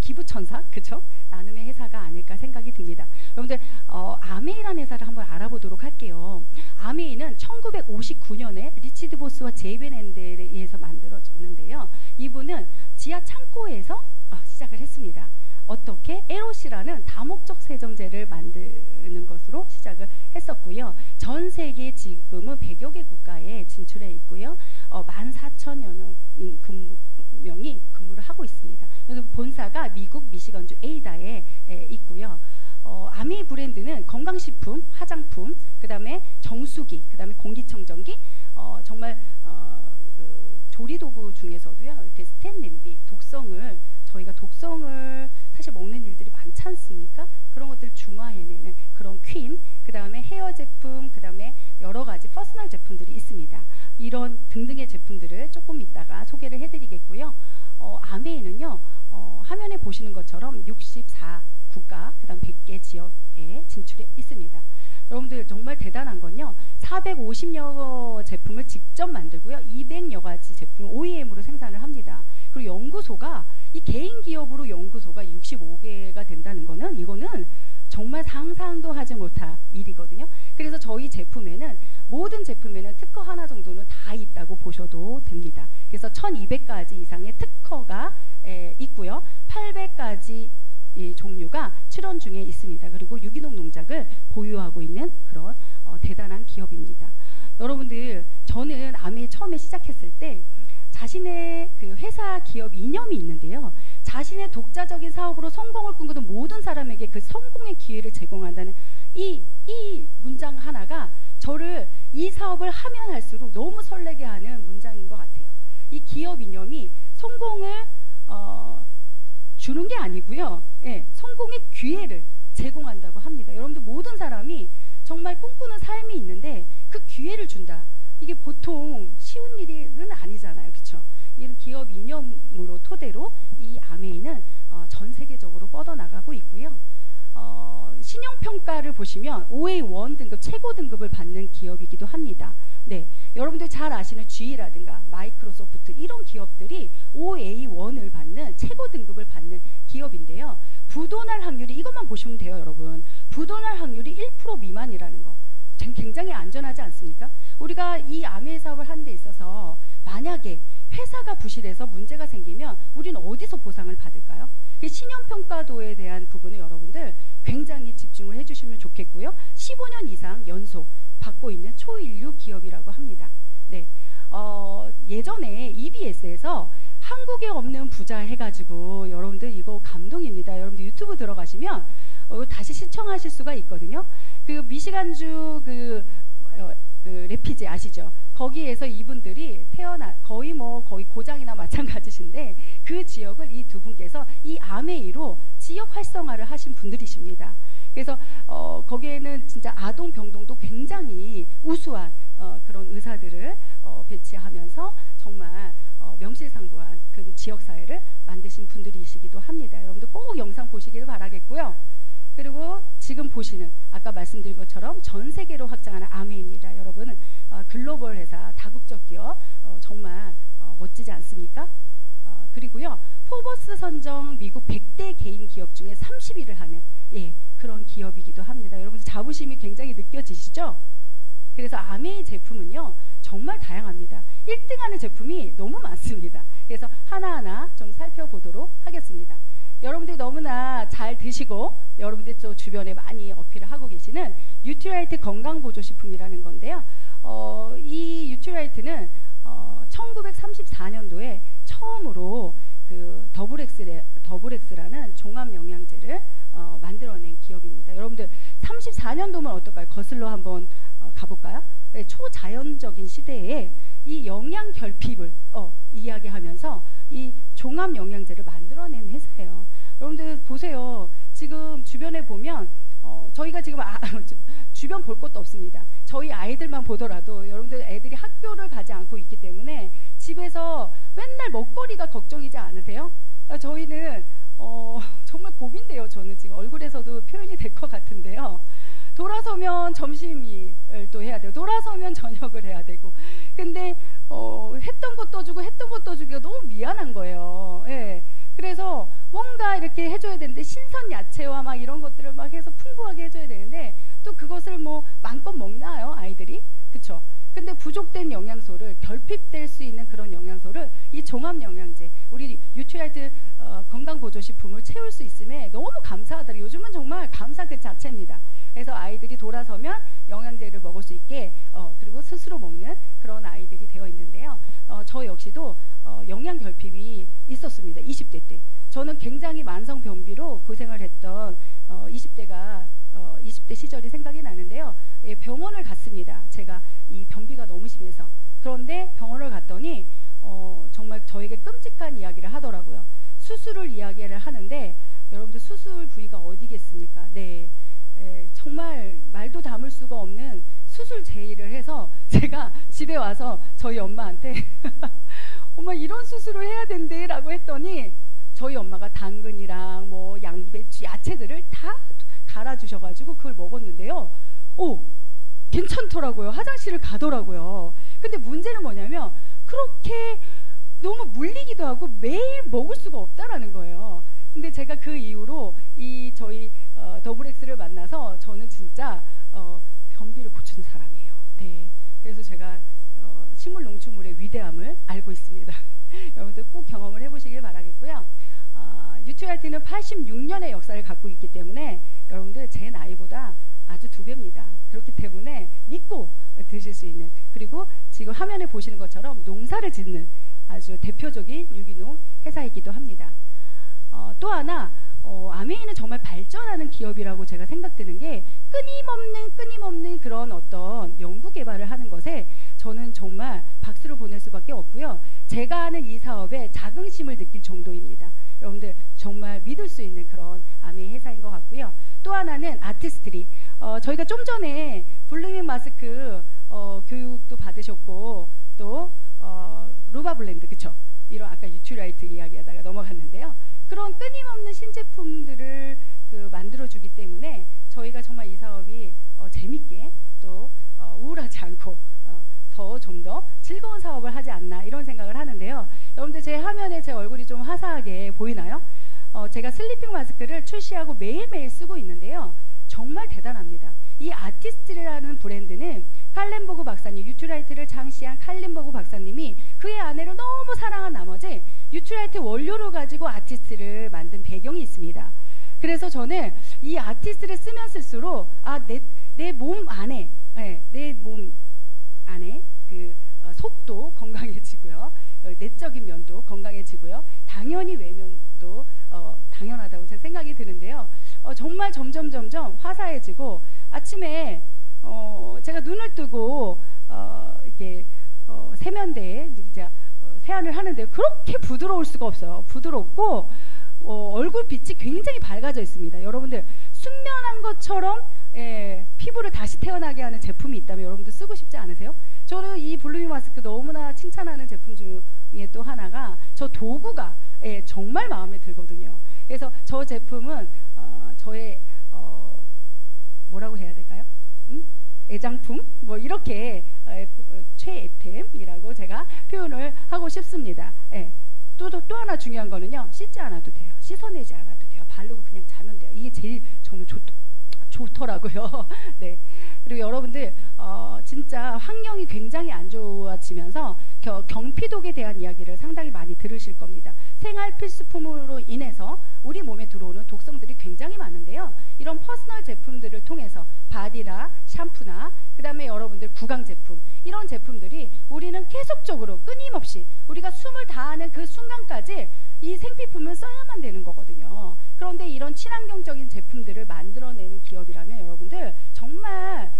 기부천사, 그쵸? 나눔의 회사가 아닐까 생각이 듭니다. 여러분들 아메이라는 회사를 한번 알아보도록 할게요. 아메이는 1959년에 리치드 보스와 제이벤 앤델에 의해서 만들어졌는데요. 이분은 지하 창고에서 시작을 했습니다. 어떻게? LOC라는 다목적 세정제를 만드는 것으로 시작을 했었고요. 전 세계 지금은 100여 개 국가에 진출해 있고요. 14,000여 명이 근무를 하고 있습니다. 본사가 미국 미시건주 에이다에 있고요. 아메이 브랜드는 건강식품, 화장품, 그 다음에 정수기, 그 다음에 공기청정기, 정말 조리도구 중에서도요. 이렇게 스텐 냄비, 저희가 독성을 사실 먹는 일들이 많지 않습니까? 그런 것들을 중화해내는 그런 퀸, 그 다음에 헤어 제품, 그 다음에 여러 가지 퍼스널 제품들이 있습니다. 이런 등등의 제품들을 조금 이따가 소개를 해드리겠고요. 아메이는요, 화면에 보시는 것처럼 64국가, 그 다음 100개 지역에 진출해 있습니다. 여러분들 정말 대단한 건요, 450여 제품을 직접 만들고요, 200여 가지 제품을 OEM으로 생산을 합니다. 그리고 연구소가, 이 개인 기업으로 연구소가 65개가 된다는 거는 이거는 정말 상상도 하지 못할 일이거든요. 그래서 저희 제품에는 모든 제품에는 특허 하나 정도는 다 있다고 보셔도 됩니다. 그래서 1200가지 이상의 특허가 있고요. 800가지 종류가 출원 중에 있습니다. 그리고 유기농 농작을 보유하고 있는 그런 대단한 기업입니다. 여러분들, 저는 아메이 처음에 시작했을 때 자신의 그 회사 기업 이념이 있는데요. 자신의 독자적인 사업으로 성공을 꿈꾸는 모든 사람에게 그 성공의 기회를 제공한다는 이 문장 하나가 저를 이 사업을 하면 할수록 너무 설레게 하는 문장인 것 같아요. 이 기업 이념이 성공을 주는 게 아니고요. 예, 성공의 기회를 제공한다고 합니다. 여러분들, 모든 사람이 정말 꿈꾸는 삶이 있는데 그 기회를 준다. 이게 보통 쉬운 일은 아니잖아요. 그렇죠? 이런 기업 이념으로 토대로 이 아메이는 전 세계적으로 뻗어나가고 있고요. 신용평가를 보시면 OA1 등급 최고 등급을 받는 기업이기도 합니다. 네, 여러분들 잘 아시는 GE라든가 마이크로소프트 이런 기업들이 OA1을 받는 최고 등급을 받는 기업인데요. 부도날 확률이, 이것만 보시면 돼요. 여러분, 부도날 확률이 1% 미만이라는 거 굉장히 안전하지 않습니까? 우리가 이 아메이 사업을 하는 데 있어서 만약에 회사가 부실해서 문제가 생기면 우리는 어디서 보상을 받을까요? 신용평가도에 대한 부분을 여러분들 굉장히 집중을 해주시면 좋겠고요. 15년 이상 연속 받고 있는 초일류 기업이라고 합니다. 네, 예전에 EBS에서 한국에 없는 부자 해가지고, 여러분들 이거 감동입니다. 여러분들 유튜브 들어가시면 다시 시청하실 수가 있거든요. 그 미시간주 그 레피지 아시죠? 거기에서 이분들이 거의 고장이나 마찬가지신데 그 지역을 이 두 분께서 이 아메이로 지역 활성화를 하신 분들이십니다. 그래서 거기에는 진짜 아동 병동도 굉장히 우수한 그런 의사들을 배치하면서 정말 명실상부한 그 지역 사회를 만드신 분들이시기도 합니다. 여러분들 꼭 영상 보시기를 바라겠고요. 그리고 지금 보시는, 아까 말씀드린 것처럼 전 세계로 확장하는 아메이입니다. 여러분은 글로벌 회사, 다국적 기업, 정말 멋지지 않습니까? 그리고요, 포버스 선정 미국 100대 개인 기업 중에 30위를 하는 그런 기업이기도 합니다. 여러분들 자부심이 굉장히 느껴지시죠? 그래서 아메이 제품은요, 정말 다양합니다. 1등하는 제품이 너무 많습니다. 그래서 하나하나 좀 살펴보도록 하겠습니다. 여러분들이 너무나 잘 드시고 여러분들 또 주변에 많이 어필을 하고 계시는 뉴트라이트 건강보조식품이라는 건데요. 이 뉴트라이트는 1934년도에 처음으로 그 더블엑스라는 종합영양제를 만들어낸 기업입니다. 여러분들 34년도면 어떨까요? 거슬러 한번 가볼까요? 네, 초자연적인 시대에 이 영양 결핍을 이야기하면서 이 종합영양제를 만들어낸 회사예요. 여러분들 보세요. 지금 주변에 보면 저희가 지금 주변 볼 것도 없습니다. 저희 아이들만 보더라도 여러분들 애들이 학교를 가지 않고 있기 때문에 집에서 맨날 먹거리가 걱정이지 않으세요? 저희는 정말 고민돼요. 저는 지금 얼굴에서도 표현이 될 것 같은데요. 돌아서면 점심을 또 해야 되고, 돌아서면 저녁을 해야 되고, 근데 했던 거 떠주고 했던 거 떠주기가 너무 미안한 거예요. 예. 그래서 뭔가 이렇게 해줘야 되는데, 신선 야채와 막 이런 것들을 막 해서 풍부하게 해줘야 되는데, 또 그것을 뭐 마음껏 먹나요, 아이들이? 그쵸? 근데 부족된 영양소를, 결핍될 수 있는 그런 영양소를 이 종합영양제, 우리 뉴트라이트 건강보조식품을 채울 수 있음에 너무 감사하더라고요. 요즘은 정말 감사 그 자체입니다. 그래서 아이들이 돌아서면 영양제를 먹을 수 있게, 그리고 스스로 먹는 그런 아이들이 되어 있는데요. 저 역시도 영양 결핍이 있었습니다. 20대 때. 저는 굉장히 만성 변비로 고생을 했던 20대 시절이 생각이 나는데요. 병원을 갔습니다. 제가 이 변비가 너무 심해서. 그런데 병원을 갔더니 정말 저에게 끔찍한 이야기를 하더라고요. 수술을 이야기를 하는데, 여러분들 수술 부위가 어디겠습니까? 네. 정말 말도 담을 수가 없는 수술 제의를 해서 제가 집에 와서 저희 엄마한테 엄마 이런 수술을 해야 된대 라고 했더니 저희 엄마가 당근이랑 뭐 양배추, 야채들을 다 갈아주셔가지고 그걸 먹었는데요. 괜찮더라고요. 화장실을 가더라고요. 근데 문제는 뭐냐면 그렇게 너무 물리기도 하고 매일 먹을 수가 없다라는 거예요. 근데 제가 그 이후로 저희 더블엑스를 만나서 저는 진짜 변비를 고친 사람이에요. 네. 뉴트라이트는 86년의 역사를 갖고 있기 때문에 여러분들 제 나이보다 아주 2배입니다. 그렇기 때문에 믿고 드실 수 있는, 그리고 지금 화면에 보시는 것처럼 농사를 짓는 아주 대표적인 유기농 회사이기도 합니다. 또 하나 아메이는 정말 발전하는 기업이라고 제가 생각되는 게 끊임없는 그런 어떤 연구 개발을 하는 것에 저는 정말 박수를 보낼 수밖에 없고요. 제가 하는 이 사업에 자긍심을 느낄 정도입니다. 여러분들 정말 믿을 수 있는 그런 아메이 회사인 것 같고요. 또 하나는 아티스트리. 저희가 좀 전에 블루밍 마스크 교육도 받으셨고, 또 루바 블렌드, 그쵸? 이런 아까 뉴트라이트 이야기하다가 넘어갔는데요. 그런 끊임없는 신제품들을 만들어주기 때문에 저희가 정말 이 사업이 재밌게 또 우울하지 않고 좀 더 즐거운 사업을 하지 않나, 이런 생각을 하는데요. 여러분들 제 화면에 제 얼굴이 좀 화사하게 보이나요? 제가 슬리핑 마스크를 출시하고 매일매일 쓰고 있는데요. 정말 대단합니다. 이 아티스트라는 브랜드는 칼렌버그 박사님, 뉴트라이트를 창시한 칼렌버그 박사님이 그의 아내를 너무 사랑한 나머지 뉴트라이트 원료를 가지고 아티스트를 만든 배경이 있습니다. 그래서 저는 이 아티스트를 쓰면 쓸수록 내 몸 안에, 내 몸 안에 속도 건강해지고요, 내적인 면도 건강해지고요, 당연히 외면도 당연하다고 제 생각이 드는데요. 정말 점점 화사해지고, 아침에 제가 눈을 뜨고 이렇게 세면대에 이제 세안을 하는데 그렇게 부드러울 수가 없어요. 부드럽고 얼굴 빛이 굉장히 밝아져 있습니다. 여러분들 숙면한 것처럼 피부를 다시 태어나게 하는 제품이 있다면 여러분들 쓰고 싶지 않으세요? 저는 이 블루밍 마스크 너무나 칭찬하는 제품 중에 또 하나가 저 도구가 정말 마음에 들거든요. 그래서 저 제품은 저의 뭐라고 해야 될까요? 애장품? 뭐 이렇게 최애템이라고 제가 표현을 하고 싶습니다. 또 하나 중요한 거는요, 씻지 않아도 돼요. 씻어내지 않아도 돼요. 바르고 그냥 자면 돼요. 이게 제일 저는 좋더라고요. 네. 그리고 여러분들 진짜 환경이 굉장히 안 좋아지면서 경피독에 대한 이야기를 상당히 많이 들으실 겁니다. 생활 필수품으로 인해서 우리 몸에 들어오는 독성들이 굉장히 많은데요. 이런 퍼스널 제품들을 통해서 바디나 샴푸나 그 다음에 여러분들 구강 제품, 이런 제품들이 우리는 계속적으로 끊임없이 우리가 숨을 다하는 그 순간까지 이 생필품을 써야만 되는 거거든요. 그런데 이런 친환경적인 제품들을 만들어내는 기업이라면 여러분들 정말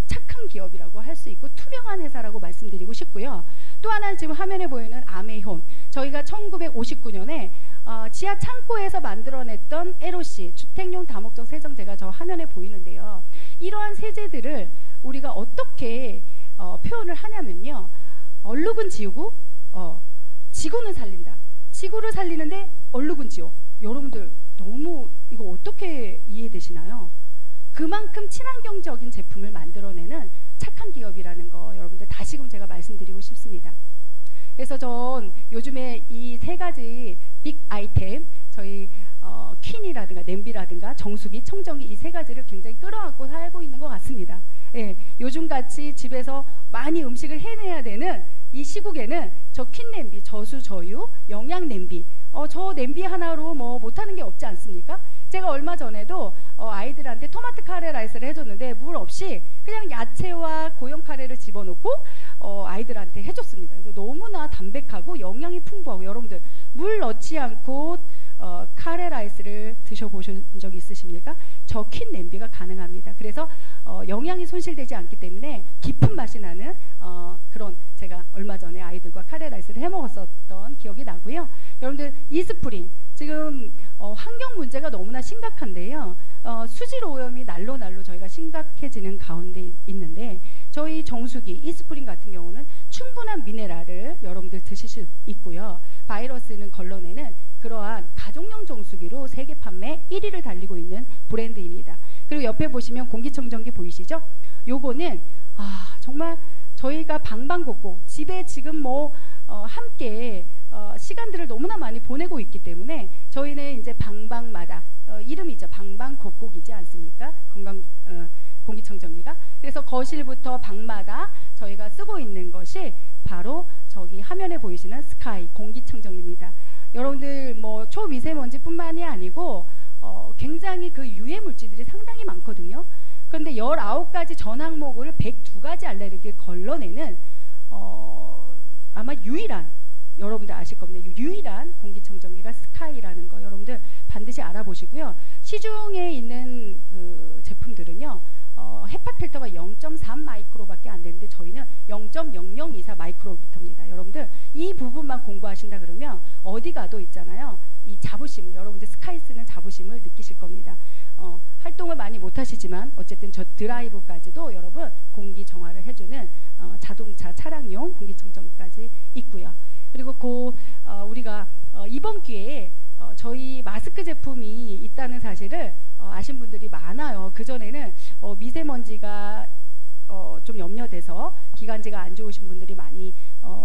착한 기업이라고 할 수 있고 투명한 회사라고 말씀드리고 싶고요. 또 하나는 지금 화면에 보이는 아메이홈, 저희가 1959년에 지하 창고에서 만들어냈던 LOC, 주택용 다목적 세정제가 저 화면에 보이는데요. 이러한 세제들을 우리가 어떻게 표현을 하냐면요, 얼룩은 지우고 지구는 살린다. 지구를 살리는데 얼룩은 지워. 여러분들 너무 이거 어떻게 이해되시나요? 그만큼 친환경적인 제품을 만들어내는 착한 기업이라는 거 여러분들 다시금 제가 말씀드리고 싶습니다. 그래서 전 요즘에 이 3가지 빅 아이템, 저희 퀸이라든가 냄비라든가 정수기, 청정기, 이 3가지를 굉장히 끌어안고 살고 있는 것 같습니다. 요즘같이 집에서 많이 음식을 해내야 되는 이 시국에는 저 퀸 냄비, 저수 저유, 영양 냄비, 저 냄비 하나로 뭐 못하는 게 없지 않습니까? 제가 얼마 전에도 아이들한테 토마토 카레 라이스를 해줬는데 물 없이 그냥 야채와 고형 카레를 집어넣고 아이들한테 해줬습니다. 그래서 너무나 담백하고 영양이 풍부하고, 여러분들 물 넣지 않고 카레 라이스를 드셔보신 적 있으십니까? 저 퀸 냄비가 가능합니다. 그래서 영양이 손실되지 않기 때문에 깊은 맛이 나는 그런, 제가 얼마 전에 아이들과 카레 라이스를 해 먹었었던 기억이 나고요. 여러분들 이스프링, 지금 환경 문제가 너무나 심각한데요. 수질 오염이 날로 저희가 심각해지는 가운데 있는데, 저희 정수기 이스프링 같은 경우는 충분한 미네랄을 여러분들 드실 수 있고요. 바이러스는 걸러내는 그러한 가정용 정수기로 세계 판매 1위를 달리고 있는 브랜드입니다. 그리고 옆에 보시면 공기청정기 보이시죠? 요거는 정말 저희가 방방곡곡 집에 지금 뭐 함께 시간들을 너무나 많이 보내고 있기 때문에 저희는 이제 방방마다 이름이죠. 방방곡곡이지 않습니까? 공기청정기가. 그래서 거실부터 방마다 저희가 쓰고 있는 것이 바로 저기 화면에 보이시는 스카이 공기청정기입니다. 여러분들 뭐 초미세먼지뿐만이 아니고 굉장히 그 유해 물질들이 상당히 많거든요. 그런데 19가지 전 항목을 102가지 알레르기를 걸러내는 아마 유일한, 여러분들 아실 겁니다. 유일한 공기청정기가 스카이라는 거 여러분들 반드시 알아보시고요. 시중에 있는 그 제품들은요, 헤파 필터가 0.3 마이크로밖에 안 되는데 저희는 0.0024 마이크로미터입니다. 여러분들 이 부분만 공부하신다 그러면 어디 가도 있잖아요. 이 자부심을, 여러분들 스카이 쓰는 자부심을 느끼실 겁니다. 활동을 많이 못 하시지만 어쨌든 저 드라이브까지도 여러분 공기 정화를 해주는 자동차 차량용 공기청정기까지 있고요. 그리고 우리가 이번 기회에 저희 마스크 제품이 있다는 사실을 아신 분들이 많아요. 그전에는 미세먼지가 좀 염려돼서 기관지가 안 좋으신 분들이 많이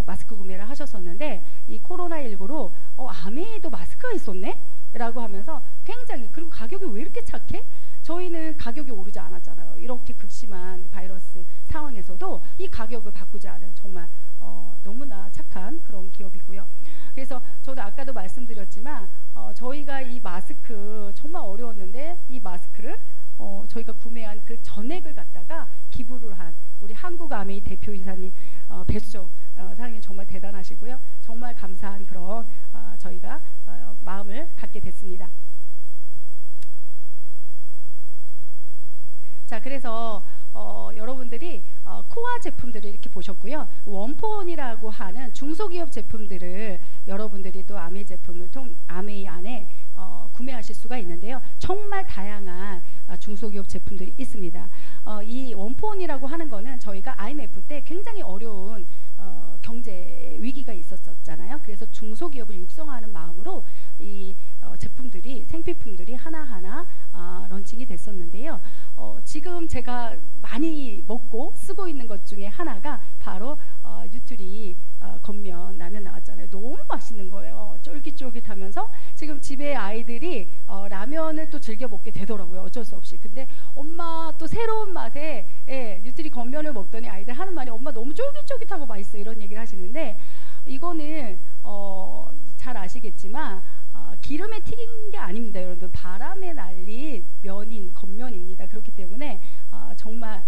마스크 구매를 하셨었는데, 이 코로나19로 아메이도 마스크가 있었네? 라고 하면서 굉장히, 그리고 가격이 왜 이렇게 착해? 저희는 가격이 오르지 않았잖아요. 이렇게 극심한 바이러스 상황에서도 이 가격을 바꾸지 않은 정말 너무나 착한 그런 기업이고요. 그래서 저도 아까도 말씀드렸지만 저희가 이 마스크 정말 어려웠는데 이 마스크를 저희가 구매한 그 전액을 갖다가 기부를 한 우리 한국아메이 대표이사님 배수정 사장님 정말 대단하시고요. 정말 감사한 그런 저희가 마음을 갖게 됐습니다. 자, 그래서 여러분들이 코아 제품들을 이렇게 보셨고요. 원폰이라고 하는 중소기업 제품들을 여러분들이 또 아메이 제품을 아메이 안에 구매하실 수가 있는데요. 정말 다양한 중소기업 제품들이 있습니다. 이 원폰이라고 하는 거는 저희가 IMF 때 굉장히 어려운 경제 위기가 있었잖아요. 그래서 중소기업을 육성하는 마음으로 이 제품들이, 생필품들이 하나하나 런칭이 됐었는데요. 지금 제가 많이 먹고 쓰고 있는 것 중에 하나가 바로 뉴트리 건면 라면 나왔잖아요. 너무 맛있는 거예요. 쫄깃쫄깃하면서 지금 집에 아이들이 라면을 또 즐겨 먹게 되더라고요. 어쩔 수 없이. 근데 엄마 또 새로운 맛에 뉴트리 건면을 먹더니 아이들 하는 말이 엄마 너무 쫄깃쫄깃하고 맛있어, 이런 얘기를 하시는데, 이거는 잘 아시겠지만 기름에 튀긴 게 아닙니다. 여러분들 바람에 날린 면인 건면입니다. 그렇기 때문에 정말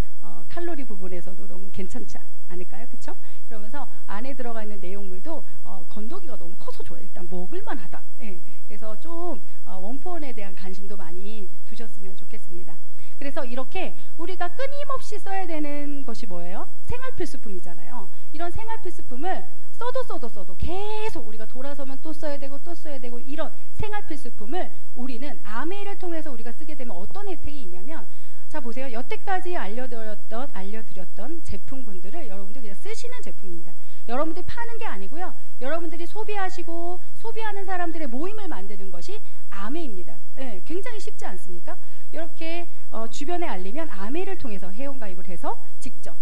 칼로리 부분에서도 너무 괜찮지 않을까요? 그렇죠? 그러면서 안에 들어가 있는 내용물도 건더기가 너무 커서 좋아요. 일단 먹을만하다. 예. 그래서 좀 원폰에 대한 관심도 많이 두셨으면 좋겠습니다. 그래서 이렇게 우리가 끊임없이 써야 되는 것이 뭐예요? 생활필수품이잖아요. 이런 생활필수품을 써도 계속 우리가 돌아서면 또 써야 되고 이런 생활필수품을 우리는 아메이를 통해서 우리가 쓰게 되면 어떤 혜택이 있냐면, 자 보세요. 여태까지 알려드렸던 제품군들을 여러분들 그냥 쓰시는 제품입니다. 여러분들이 파는 게 아니고요. 여러분들이 소비하시고 소비하는 사람들의 모임을 만드는 것이 아메이입니다. 예, 굉장히 쉽지 않습니까? 이렇게 주변에 알리면 아메이를 통해서 회원가입을 해서 직접,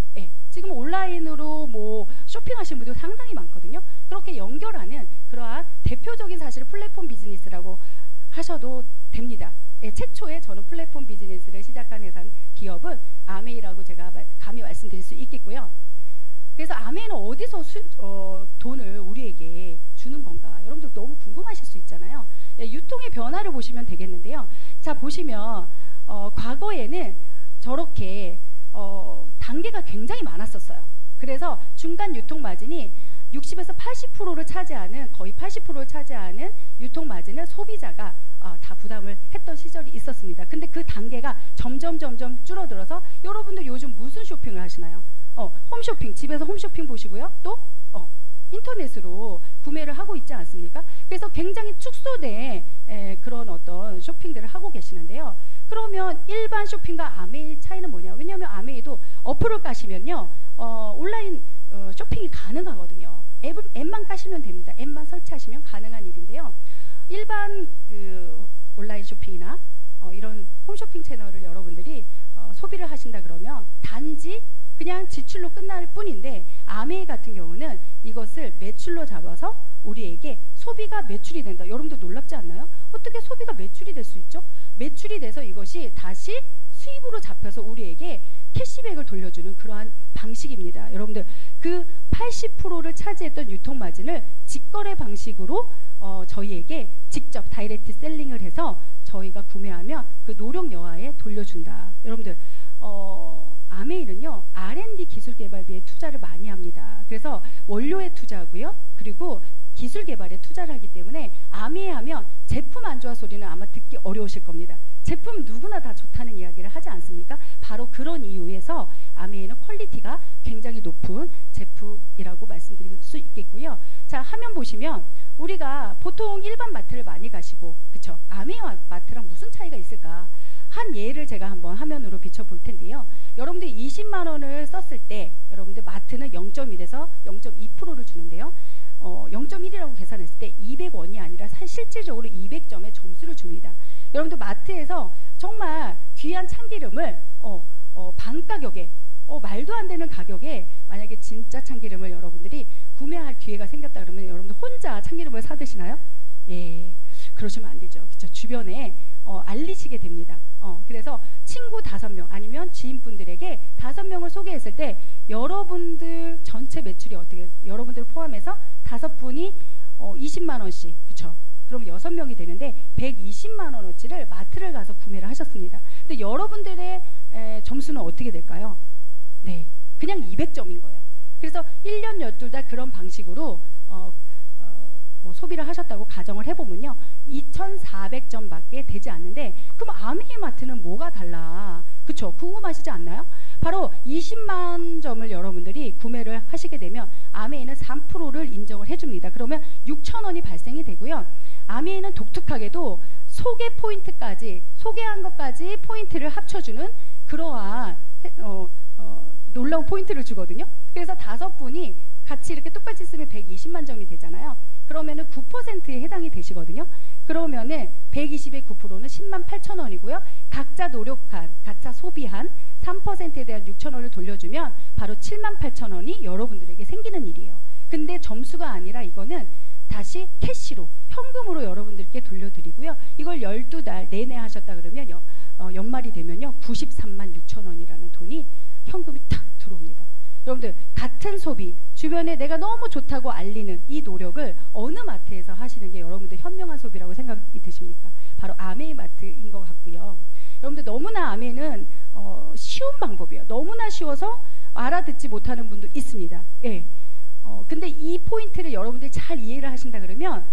지금 온라인으로 뭐 쇼핑하시는 분들 상당히 많거든요. 그렇게 연결하는 그러한 대표적인 사실 플랫폼 비즈니스라고 하셔도 됩니다. 최초에 저는 플랫폼 비즈니스를 시작한 기업은 아메이라고 제가 감히 말씀드릴 수 있겠고요. 그래서 아메이는 어디서 돈을 우리에게 주는 건가? 여러분들 너무 궁금하실 수 있잖아요. 유통의 변화를 보시면 되겠는데요. 자 보시면 과거에는 저렇게 단계가 굉장히 많았었어요. 그래서 중간 유통 마진이 60에서 80%를 차지하는, 거의 80%를 차지하는 유통 마진을 소비자가 다 부담을 했던 시절이 있었습니다. 근데 그 단계가 점점 줄어들어서, 여러분들 요즘 무슨 쇼핑을 하시나요? 홈쇼핑, 집에서 홈쇼핑 보시고요. 또 인터넷으로 구매를 하고 있지 않습니까? 그래서 굉장히 축소된 그런 어떤 쇼핑들을 하고 계시는데요. 그러면 일반 쇼핑과 아메이 차이는 뭐냐? 왜냐하면 아메이도 어플을 까시면요, 온라인 쇼핑이 가능하거든요. 앱만 까시면 됩니다. 앱만 설치하시면 가능한 일인데요. 일반 온라인 쇼핑이나 이런 홈쇼핑 채널을 여러분들이 소비를 하신다 그러면 단지 그냥 지출로 끝날 뿐인데, 아메이 같은 경우는 이것을 매출로 잡아서 우리에게 소비가 매출이 된다. 여러분들 놀랍지 않나요? 어떻게 소비가 매출이 될 수 있죠? 매출이 돼서 이것이 다시 수입으로 잡혀서 우리에게 캐시백을 돌려주는 그러한 방식입니다. 여러분들 그 80%를 차지했던 유통 마진을 직거래 방식으로 저희에게 직접 다이렉트 셀링을 해서 저희가 구매하면 그 노력 여하에 돌려준다. 여러분들 아메이는요 R&D 기술 개발비에 투자를 많이 합니다. 그래서 원료에 투자하고요, 그리고 기술 개발에 투자를 하기 때문에 아메이 하면 제품 안 좋아 소리는 아마 듣기 어려우실 겁니다. 제품 누구나 다 좋다는 이야기를 하지 않습니까? 바로 그런 이유에서 아메이는 퀄리티가 굉장히 높은 제품이라고 말씀드릴 수 있겠고요. 자, 화면 보시면 우리가 보통 일반 마트를 많이 가시고, 그쵸? 아메이 마트랑 무슨 차이가 있을까? 한 예를 제가 한번 화면으로 비춰볼 텐데요. 여러분들이 20만 원을 썼을 때 여러분들 마트는 0.1에서 0.2%를 주는데요. 0.1이라고 계산했을 때 200원이 아니라 실질적으로 200점의 점수를 줍니다. 여러분들 마트에서 정말 귀한 참기름을 반 가격에 말도 안 되는 가격에 만약에 진짜 참기름을 여러분들이 구매할 기회가 생겼다 그러면 여러분들 혼자 참기름을 사 드시나요? 예, 그러시면 안 되죠. 그쵸? 주변에 알리시게 됩니다. 그래서 친구 5명 아니면 지인분들에게 5명을 소개했을 때 여러분들 전체 매출이 어떻게, 여러분들 포함해서 5분이 20만 원씩, 그쵸? 그럼 6명이 되는데 120만 원어치를 마트를 가서 구매를 하셨습니다. 근데 여러분들의 점수는 어떻게 될까요? 네, 그냥 200점인 거예요. 그래서 1년 12 달 그런 방식으로 뭐 소비를 하셨다고 가정을 해보면요, 2,400점밖에 되지 않는데, 그럼 아메이 마트는 뭐가 달라? 그쵸? 궁금하시지 않나요? 바로 20만 점을 여러분들이 구매를 하시게 되면 아메이는 3%를 인정을 해줍니다. 그러면 6,000원이 발생이 되고요. 아메이는 독특하게도 소개 포인트까지, 소개한 것까지 포인트를 합쳐주는 그러한 놀라운 포인트를 주거든요. 그래서 5분이 같이 이렇게 똑같이 쓰면 120만 점이 되잖아요. 그러면은 9%에 해당이 되시거든요. 그러면은 120의 9%는 10만 8천 원이고요. 각자 노력한, 각자 소비한 3%에 대한 6천 원을 돌려주면 바로 7만 8천 원이 여러분들에게 생기는 일이에요. 근데 점수가 아니라 이거는 다시 캐시로, 현금으로 여러분들께 돌려드리고요. 이걸 12달 내내 하셨다 그러면 연말이 되면요 93만 6천 원이라는 돈이 현금이 탁 들어옵니다. 여러분들 같은 소비, 주변에 내가 너무 좋다고 알리는 이 노력을 어느 마트에서 하시는 게 여러분들 현명한 소비라고 생각이 드십니까? 바로 아메이 마트인 것 같고요. 여러분들 너무나 아메이는 쉬운 방법이에요. 너무나 쉬워서 알아듣지 못하는 분도 있습니다. 예. 근데 이 포인트를 여러분들이 잘 이해를 하신다 그러면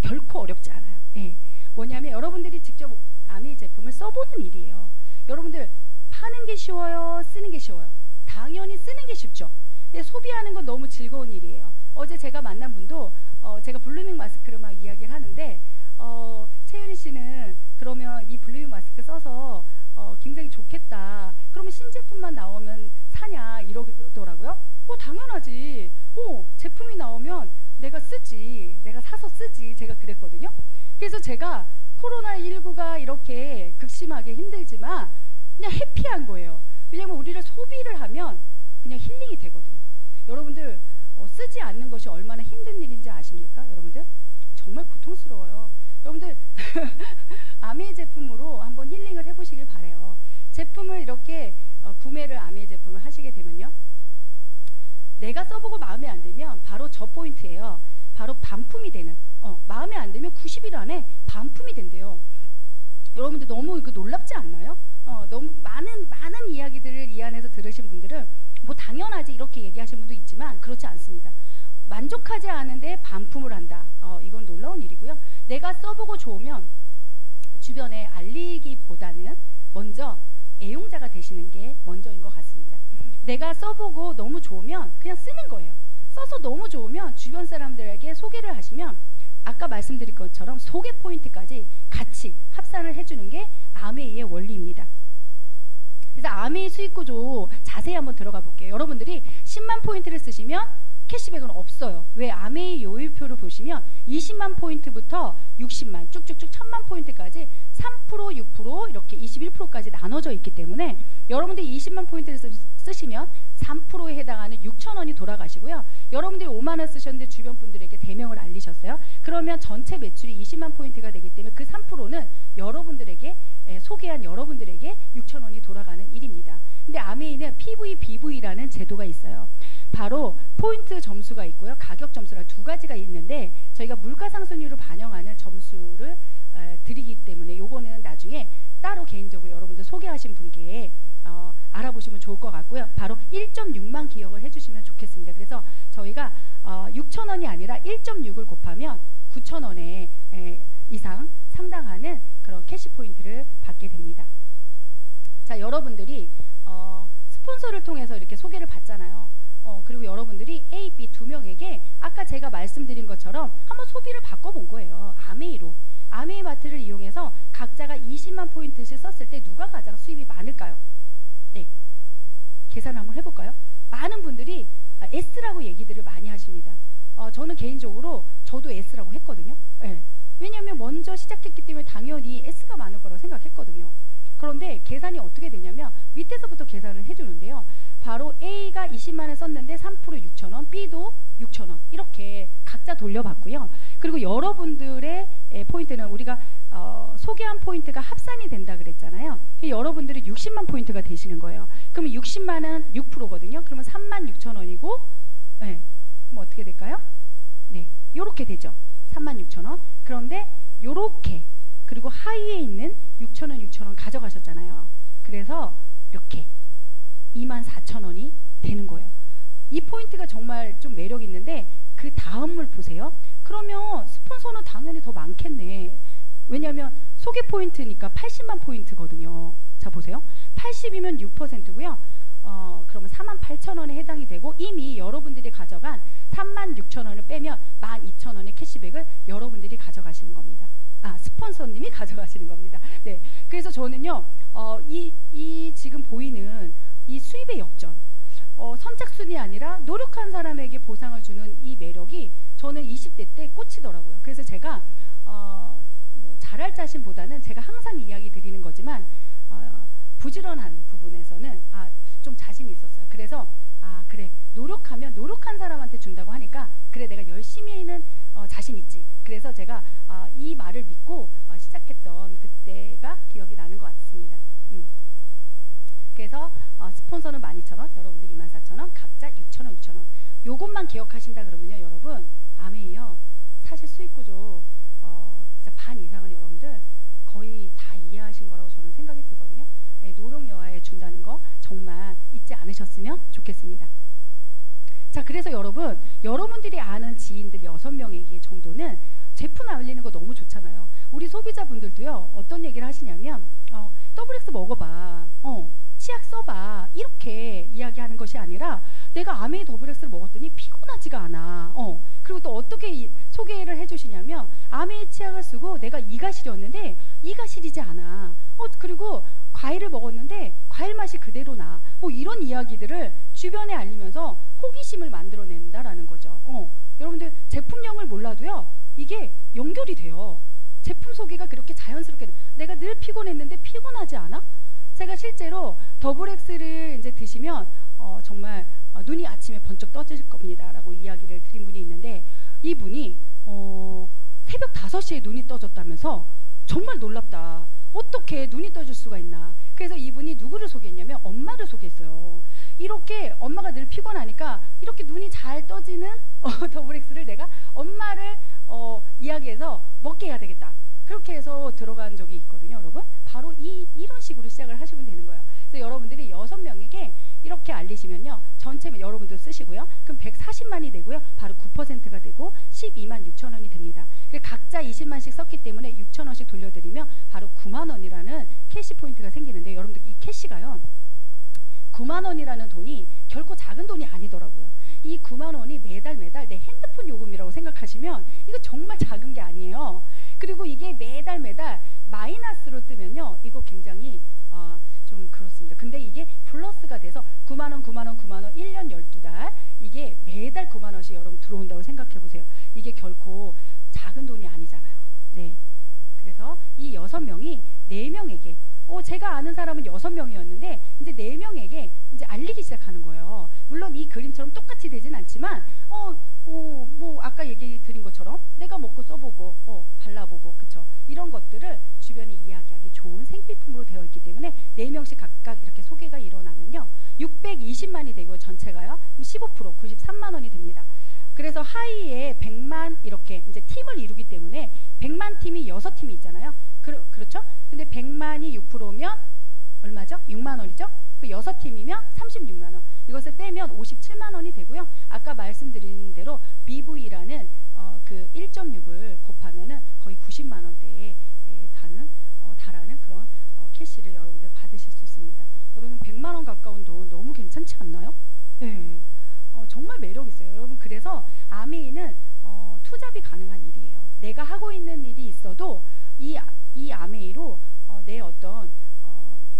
결코 어렵지 않아요. 예. 뭐냐면 여러분들이 직접 아메이 제품을 써보는 일이에요. 여러분들 파는 게 쉬워요? 쓰는 게 쉬워요? 당연히 쓰는 게 쉽죠. 소비하는 건 너무 즐거운 일이에요. 어제 제가 만난 분도 제가 블루밍 마스크를 막 이야기를 하는데 채윤이 씨는 그러면 이 블루밍 마스크 써서 굉장히 좋겠다. 그러면 신제품만 나오면 사냐 이러더라고요. 당연하지. 제품이 나오면 내가 쓰지. 내가 사서 쓰지. 제가 그랬거든요. 그래서 제가 코로나19가 이렇게 극심하게 힘들지만 그냥 해피한 거예요. 왜냐면 우리를 소비를 하면 그냥 힐링이 되거든요. 여러분들 쓰지 않는 것이 얼마나 힘든 일인지 아십니까? 여러분들 정말 고통스러워요. 여러분들 아메이 제품으로 한번 힐링을 해보시길 바래요. 제품을 이렇게 구매를 아메이 제품을 하시게 되면요, 내가 써보고 마음에 안 들면 바로 저 포인트예요. 바로 반품이 되는, 마음에 안 들면 90일 안에 반품이 된대요. 여러분들 너무 이거 놀랍지 않나요? 너무 많은 이야기들을 이 안에서 들으신 분들은 뭐 당연하지 이렇게 얘기하시는 분도 있지만 그렇지 않습니다. 만족하지 않은데 반품을 한다. 이건 놀라운 일이고요. 내가 써보고 좋으면 주변에 알리기보다는 먼저 애용자가 되시는 게 먼저인 것 같습니다. 내가 써보고 너무 좋으면 그냥 쓰는 거예요. 써서 너무 좋으면 주변 사람들에게 소개를 하시면 아까 말씀드린 것처럼 소개 포인트까지 같이 합산을 해주는 게 아메이의 원리입니다. 그래서 아메이 수익구조 자세히 한번 들어가 볼게요. 여러분들이 10만 포인트를 쓰시면 캐시백은 없어요. 왜? 아메이 요일표를 보시면 20만 포인트부터 60만 쭉쭉쭉 1000만 포인트까지 3%, 6% 이렇게 21%까지 나눠져 있기 때문에 여러분들이 20만 포인트를 쓰시면 3%에 해당하는 6,000원이 돌아가시고요. 여러분들이 5만 원 쓰셨는데 주변 분들에게 3명을 알리셨어요. 그러면 전체 매출이 20만 포인트가 되기 때문에 그 3%는 여러분들에게 소개한 여러분들에게 6,000원이 돌아가는 일입니다. 근데 아메이는 PV, BV라는 제도가 있어요. 바로 포인트 점수가 있고요. 가격 점수가 두 가지가 있는데 저희가 물가 상승률을 반영하는 점수를 드리기 때문에 요거는 나중에 따로 개인적으로 여러분들 소개하신 분께 알아보시면 좋을 것 같고요. 바로 1.6만 기억을 해주시면 좋겠습니다. 그래서 저희가 6,000원이 아니라 1.6을 곱하면 9,000원에 이상 상당하는 그런 캐시 포인트를 받게 됩니다. 자, 여러분들이 스폰서를 통해서 이렇게 소개를 받잖아요. 그리고 여러분들이 A, B 두 명에게 아까 제가 말씀드린 것처럼 한번 소비를 바꿔본 거예요. 아메이로. 아메이 마트를 이용해서 각자가 20만 포인트씩 썼을 때 누가 가장 수입이 많을까요? 네, 계산을 한번 해볼까요? 많은 분들이 S라고 얘기들을 많이 하십니다. 저는 개인적으로 저도 S라고 했거든요. 네. 왜냐하면 먼저 시작했기 때문에 당연히 S가 많을 거라고 생각했거든요. 그런데 계산이 어떻게 되냐면 밑에서부터 계산을 해주는데요. 바로 A가 20만원 썼는데 3% 6,000원, B도 6,000원 이렇게 각자 돌려봤고요. 그리고 여러분들의 포인트는 우리가 소개한 포인트가 합산이 된다 그랬잖아요. 여러분들이 60만 포인트가 되시는 거예요. 그러면 60만은 6%거든요. 그러면 36,000원이고 네, 그럼 어떻게 될까요? 네, 요렇게 되죠. 36,000원. 그런데 요렇게 그리고 하위에 있는 6,000원 가져가셨잖아요. 그래서 이렇게 24,000원이 되는 거예요. 이 포인트가 정말 좀 매력 있는데 그 다음을 보세요. 그러면 스폰서는 당연히 더 많겠네. 왜냐하면 소개 포인트니까 80만 포인트거든요. 자, 보세요. 80이면 6%고요. 그러면 48,000원에 해당이 되고 이미 여러분들이 가져간 36,000원을 빼면 12,000원의 캐시백을 여러분들이 가져가시는 겁니다. 스폰서님이 가져가시는 겁니다. 네, 그래서 저는요, 이 지금 보이는 이 수입의 역전, 선착순이 아니라 노력한 사람에게 보상을 주는 이 매력이 저는 20대 때 꽂히더라고요. 그래서 제가 뭐 잘할 자신보다는 제가 항상 이야기 드리는 거지만 부지런한 부분에서는 좀 자신이 있었어요. 그래서 그래, 노력하면 노력한 사람한테 준다고 하니까 그래, 내가 열심히는 자신 있지. 그래서 제가 이 말을 믿고 시작했던 그때가 기억이 나는 것 같습니다. 그래서 스폰서는 12,000원, 여러분들 24,000원, 각자 6,000원, 6,000원. 요것만 기억하신다 그러면요, 여러분, 아메이요, 사실 수익구조 진짜 반 이상은 여러분들 거의 다 이해하신 거라고 저는 생각이 들거든요. 네, 노력 여하에 준다는 거 정말 잊지 않으셨으면 좋겠습니다. 자, 그래서 여러분, 여러분들이 아는 지인들 6명에게 정도는 제품 알리는 거 너무 좋잖아요. 우리 소비자분들도요, 어떤 얘기를 하시냐면 WX 먹어봐, 치약 써봐, 이렇게 이야기하는 것이 아니라 내가 아메이 WX를 먹었더니 피곤하지가 않아. 그리고 또 어떻게 소개를 해주시냐면 아메이 치약을 쓰고 내가 이가 시렸는데 이가 시리지 않아. 그리고 과일을 먹었는데 과일 맛이 그대로 나. 뭐 이런 이야기들을 주변에 알리면서 호기심을 만들어낸다라는 거죠. 여러분들 제품명을 몰라도요, 이게 연결이 돼요. 제품 소개가 그렇게 자연스럽게. 내가 늘 피곤했는데 피곤하지 않아? 제가 실제로 WX를 이제 드시면 정말 눈이 아침에 번쩍 떠질 겁니다 라고 이야기를 드린 분이 있는데, 이분이 새벽 5시에 눈이 떠졌다면서 정말 놀랍다. 어떻게 눈이 떠질 수가 있나. 그래서 이분이 누구를 소개했냐면 엄마를 소개했어요. 이렇게 엄마가 늘 피곤하니까 이렇게 눈이 잘 떠지는 WX를 내가 엄마를 이야기해서 먹게 해야 되겠다. 그렇게 해서 들어간 적이 있거든요, 여러분. 바로 이런 식으로 시작을 하시면 되는 거예요. 그래서 여러분들이 6명에게 이렇게 알리시면요, 전체 여러분들 쓰시고요, 그럼 140만이 되고요, 바로 9%가 되고 126,000원이 됩니다. 각자 20만씩 썼기 때문에 6,000원씩 돌려드리면 바로 9만원이라는 캐시 포인트가 생기는데, 여러분들 이 캐시가요, 9만원이라는 돈이 결코 작은 돈이 아니더라고요. 이 9만원이 매달 내 핸드폰 요금이라고 생각하시면 이거 정말 작은 게 아니에요. 그리고 이게 매달 마이너스로 뜨면요, 이거 굉장히 좀 그렇습니다. 근데 이게 플러스가 돼서 9만원 1년 12달, 이게 매달 9만원씩 여러분 들어온다고 생각해 보세요. 이게 결코 작은 돈이 아니잖아요. 네. 그래서 이 6명이 4명에게, 제가 아는 사람은 6명이었는데 이제 4명에게 이제 알리기 시작하는 거예요. 물론 이 그림처럼 똑같이 되진 않지만 뭐 아까 얘기 드린 것처럼 내가 먹고 써보고 발라보고, 그쵸, 이런 것들을 주변에 이야기하기 좋은 생필품으로 되어 있기 때문에 4명씩 각각 이렇게 소개가 일어나면요, 20만이 되고 전체가요. 그럼 15% 93만 원이 됩니다. 그래서 하이에 100만 이렇게 이제 팀을 이루기 때문에 100만 팀이 6팀이 있잖아요. 그렇죠? 근데 100만이 6%면 얼마죠? 6만 원이죠? 그 6팀이면 36만 원. 이것을 빼면 57만 원이 되고요. 아까 말씀드린 대로 BV라는 그 1.6을 곱하면은 거의 90만 원대에 달하는 그런 캐시를 여러분들 받으실 수 있습니다. 여러분 100만 원 가까운 돈 너무 괜찮지 않나요? 네. 정말 매력 있어요. 여러분 그래서 아메이는 투잡이 가능한 일이에요. 내가 하고 있는 일이 있어도 이 아메이로 내 어떤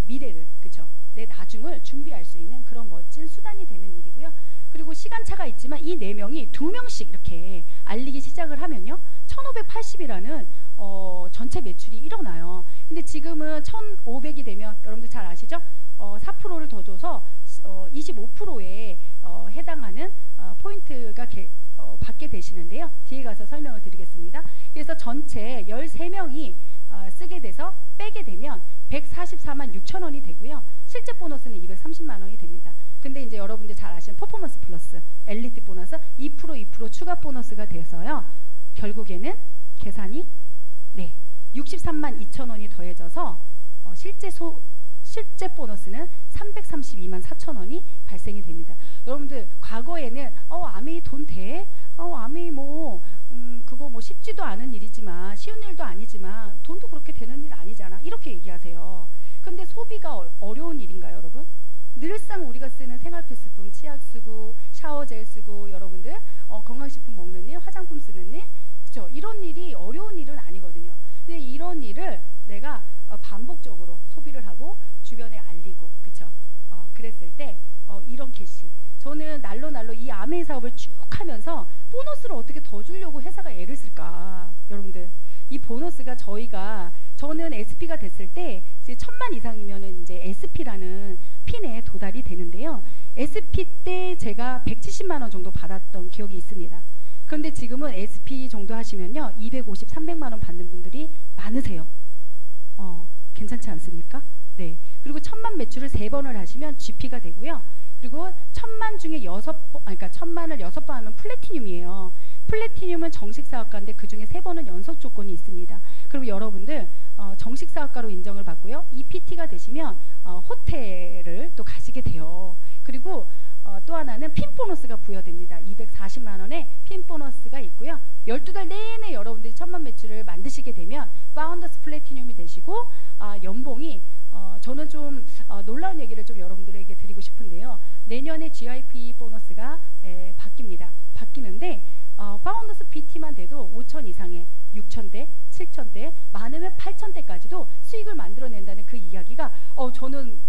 미래를, 그쵸? 내 나중을 준비할 수 있는 그런 멋진 수단이 되는 일이고요. 그리고 시간차가 있지만 이 4명이 2명씩 이렇게 알리기 시작을 하면요, 1580이라는 전체 매출이 일어나요. 근데 지금은 1500이 되면 여러분들 잘 아시죠? 4%를 더 줘서 25%에 해당하는 포인트가 받게 되시는데요. 뒤에 가서 설명을 드리겠습니다. 그래서 전체 13명이 쓰게 돼서 빼게 되면 144만 6천 원이 되고요. 실제 보너스는 230만 원이 됩니다. 근데 이제 여러분들 잘 아시는 퍼포먼스 플러스, 엘리트 보너스 2% 추가 보너스가 돼서요. 결국에는 계산이 63만 2천 원이 더해져서 실제 보너스는 332만 4천 원이 발생이 됩니다. 여러분들 과거에는 아메이 돈 돼? 아메이 그거 쉽지도 않은 일이지만, 쉬운 일도 아니지만 돈도 그렇게 되는 일 아니잖아, 이렇게 얘기하세요. 근데 소비가 어려운 일인가요, 여러분? 늘상 우리가 쓰는 생활필수품, 치약 쓰고 샤워젤 쓰고 여러분들 건강식품 먹는 일, 화장품 쓰는 일, 그렇죠? 이런 일이 어려운 일은 아니거든요. 근데 이런 일을 내가 반복적으로 소비를 하고 주변에 알리고, 그렇죠? 그랬을 때 이런 캐시, 저는 날로 이 아메이 사업을 쭉 하면서 보너스를 어떻게 더 주려고 회사가 애를 쓸까? 여러분들 이 보너스가 저는 SP가 됐을 때 이제 1000만 이상이면은 이제 SP라는 핀에 도달이 되는데요. SP 때 제가 170만 원 정도 받았던 기억이 있습니다. 그런데 지금은 SP 정도 하시면요, 250, 300만 원 받는 분들이 많으세요. 괜찮지 않습니까? 네. 그리고 1000만 매출을 3번을 하시면 GP가 되고요. 그리고 1000만 중에 1000만을 6번 하면 플래티늄이에요. 플래티늄은 정식 사업가인데 그 중에 3번은 연속 조건이 있습니다. 그리고 여러분들 정식 사업가로 인정을 받고요. EPT가 되시면 호텔을 또 가시게 돼요. 그리고 또 하나는 핀 보너스가 부여됩니다. 240만 원의 핀 보너스가 있고요. 12달 내내 여러분들이 1000만 매출을 만드시게 되면 파운더스 플래티늄이 되시고, 연봉이 저는 좀 놀라운 얘기를 좀 여러분들에게 드리고 싶은데요. 내년에 GIP 보너스가 바뀝니다. 바뀌는데 파운더스 PT만 돼도 5천 이상의 6천대, 7천대, 많으면 8천대까지도 수익을 만들어낸다는 그 이야기가 저는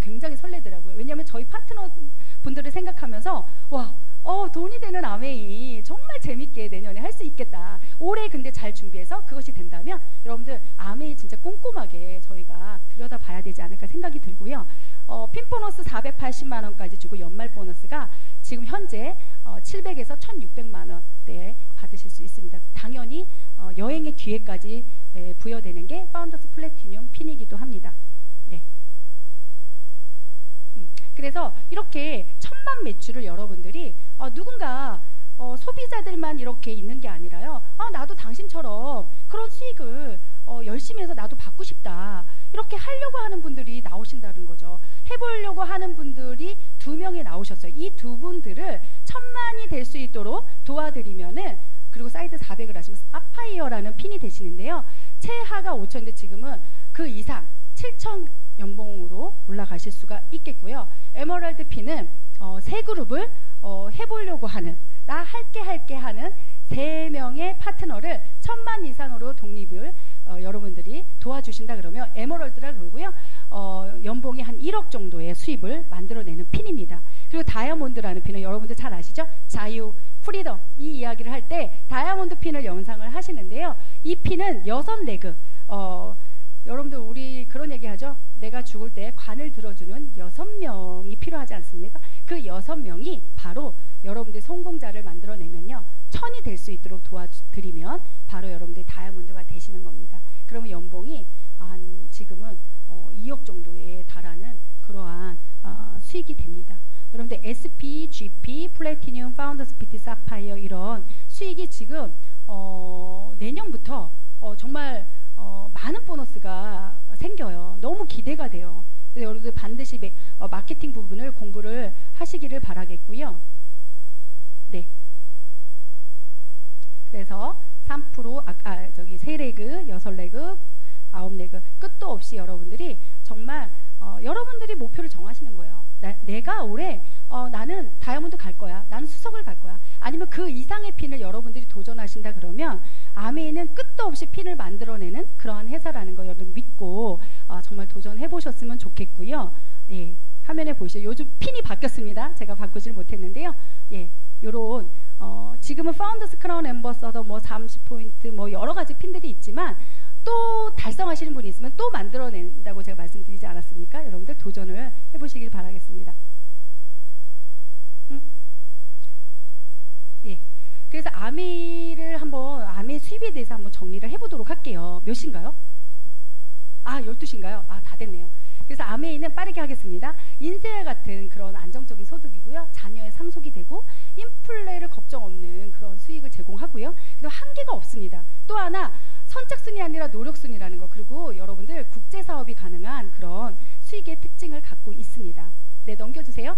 굉장히 설레더라고요. 왜냐하면 저희 파트너 분들을 생각하면서 돈이 되는 아메이 정말 재밌게 내년에 할 수 있겠다. 올해 근데 잘 준비해서 그것이 된다면 여러분들 아메이 진짜 꼼꼼하게 저희가 들여다봐야 되지 않을까 생각이 들고요. 핀 보너스 480만 원까지 주고 연말 보너스가 지금 현재 700에서 1600만 원대 받으실 수 있습니다. 당연히 여행의 기회까지 부여되는 게 파운더스 플래티늄 핀이기도 합니다. 네. 그래서 이렇게 1000만 매출을 여러분들이 누군가 소비자들만 이렇게 있는 게 아니라요. 나도 당신처럼 그런 수익을 열심히 해서 나도 받고 싶다. 이렇게 하려고 하는 분들이 나오신다는 거죠. 해보려고 하는 분들이 2명이 나오셨어요. 이 2분들을 1000만이 될 수 있도록 도와드리면은, 그리고 사이드 400을 하시면 사파이어라는 핀이 되시는데요. 최하가 5천인데 지금은 그 이상 7천 연봉으로 올라가실 수가 있겠고요. 에메랄드 핀은 세 그룹을 해보려고 하는, 나 할게 하는 3명의 파트너를 1000만 이상으로 독립을 여러분들이 도와주신다 그러면 에메랄드라 그러고요. 연봉이 한 1억 정도의 수입을 만들어내는 핀입니다. 그리고 다이아몬드라는 핀은 여러분들 잘 아시죠? 자유, 프리덤, 이 이야기를 할 때 다이아몬드 핀을 연상을 하시는데요. 이 핀은 6레그, 여러분들 우리 그런 얘기 하죠? 내가 죽을 때 관을 들어주는 6명이 필요하지 않습니까? 그 6명이 바로 여러분들 성공자를 만들어내면요, 1000이 될 수 있도록 도와드리면 바로 여러분들 다이아몬드가 되시는 겁니다. 그러면 연봉이 지금은 2억 정도에 달하는 그러한 수익이 됩니다. SP, GP, 플래티늄, 파운더스 PT, 사파이어 이런 수익이 지금 내년부터 정말 많은 보너스가 생겨요. 너무 기대가 돼요. 그래서 여러분들 반드시 마케팅 부분을 공부를 하시기를 바라겠고요. 네. 그래서 3%, 3레그, 6레그, 9레그 끝도 없이 여러분들이 정말 여러분들이 목표를 정하시는 거예요. 내가 올해 나는 다이아몬드 갈 거야. 나는 수석을 갈 거야. 아니면 그 이상의 핀을 여러분들이 도전하신다 그러면 아메이는 끝도 없이 핀을 만들어내는 그러한 회사라는 거 여러분 믿고 정말 도전해 보셨으면 좋겠고요. 예, 화면에 보시죠. 요즘 핀이 바뀌었습니다. 제가 바꾸질 못했는데요. 예, 요런 지금은 파운더스 크라운 앰버서더 뭐 30포인트 뭐 여러 가지 핀들이 있지만 또 달성하시는 분이 있으면 또 만들어낸다고 제가 말씀드리지 않았습니까? 여러분들 도전을 해보시길 바라겠습니다. 예. 그래서 아메이를 아메이 수입에 대해서 한번 정리를 해보도록 할게요. 몇 시인가요? 12시인가요? 다 됐네요. 그래서 아메이는 빠르게 하겠습니다. 인세와 같은 그런 안정적인 소득이고요. 자녀의 상속이 되고 인플레를 걱정 없는 그런 수익을 제공하고요. 그리고 한계가 없습니다. 또 하나 선착순이 아니라 노력순이라는 거, 그리고 여러분들 국제사업이 가능한 그런 수익의 특징을 갖고 있습니다. 네, 넘겨주세요.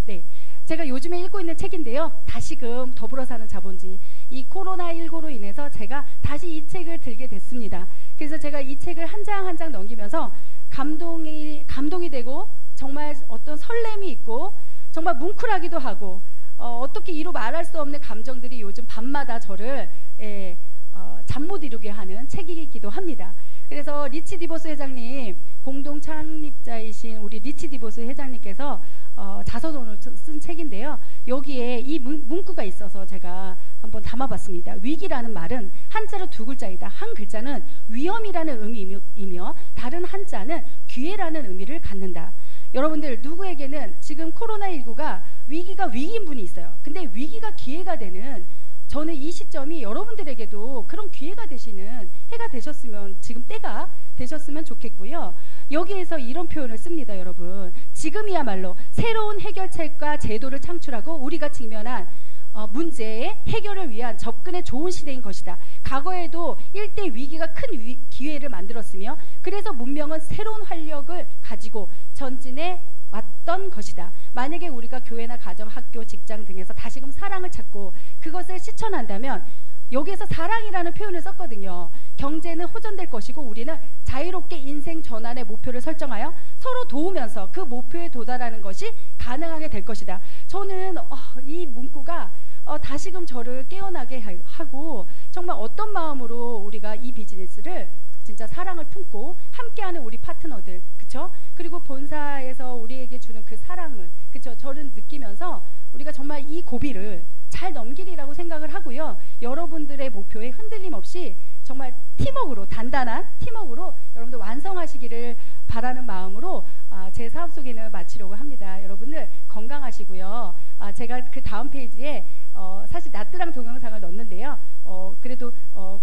네, 제가 요즘에 읽고 있는 책인데요. 다시금 더불어 사는 자본주의. 이 코로나19로 인해서 제가 다시 이 책을 들게 됐습니다. 그래서 제가 이 책을 한 장 한 장 넘기면서 감동이 되고 정말 어떤 설렘이 있고 정말 뭉클하기도 하고 어떻게 이루 말할 수 없는 감정들이 요즘 밤마다 저를 잠 못 이루게 하는 책이기도 합니다. 그래서 리치 디보스 회장님, 공동 창립자이신 우리 리치 디보스 회장님께서 자서전을 쓴 책인데요. 여기에 이 문구가 있어서 제가 한번 담아봤습니다. 위기라는 말은 한자로 2글자이다. 한 글자는 위험이라는 의미이며 다른 한자는 기회라는 의미를 갖는다. 여러분들 누구에게는 지금 코로나19가 위기가 위기인 분이 있어요. 근데 위기가 기회가 되는, 저는 이 시점이 여러분들에게도 그런 기회가 되시는 해가 되셨으면, 지금 때가 되셨으면 좋겠고요. 여기에서 이런 표현을 씁니다. 여러분, 지금이야말로 새로운 해결책과 제도를 창출하고 우리가 직면한 문제의 해결을 위한 접근의 좋은 시대인 것이다. 과거에도 일대 위기가 큰 기회를 만들었으며 그래서 문명은 새로운 활력을 가지고 전진해 왔던 것이다. 만약에 우리가 교회나 가정, 학교, 직장 등에서 다시금 사랑을 찾고 그것을 실천한다면, 여기에서 사랑이라는 표현을 썼거든요. 경제는 호전될 것이고 우리는 자유롭게 인생 전환의 목표를 설정하여 서로 도우면서 그 목표에 도달하는 것이 가능하게 될 것이다. 저는 이 문구가 다시금 저를 깨어나게 하고, 정말 어떤 마음으로 우리가 이 비즈니스를 진짜 사랑을 품고 함께하는 우리 파트너들, 그쵸? 그리고 본사에서 우리에게 주는 그 사랑을, 그쵸? 저는 느끼면서 우리가 정말 이 고비를 잘 넘기리라고 생각을 하고요. 여러분들의 목표에 흔들림 없이 정말 팀워크로, 단단한 팀워크로 여러분들 완성하시기를 바라는 마음으로 제 사업 소개는 마치려고 합니다. 여러분들 건강하시고요. 제가 그 다음 페이지에 사실 나트랑 동영상을 넣었는데요. 그래도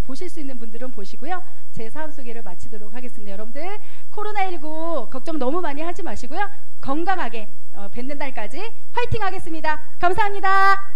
보실 수 있는 분들은 보시고요. 제 사업 소개를 마치도록 하겠습니다. 여러분들 코로나19 걱정 너무 많이 하지 마시고요. 건강하게 뵙는 날까지 화이팅 하겠습니다. 감사합니다.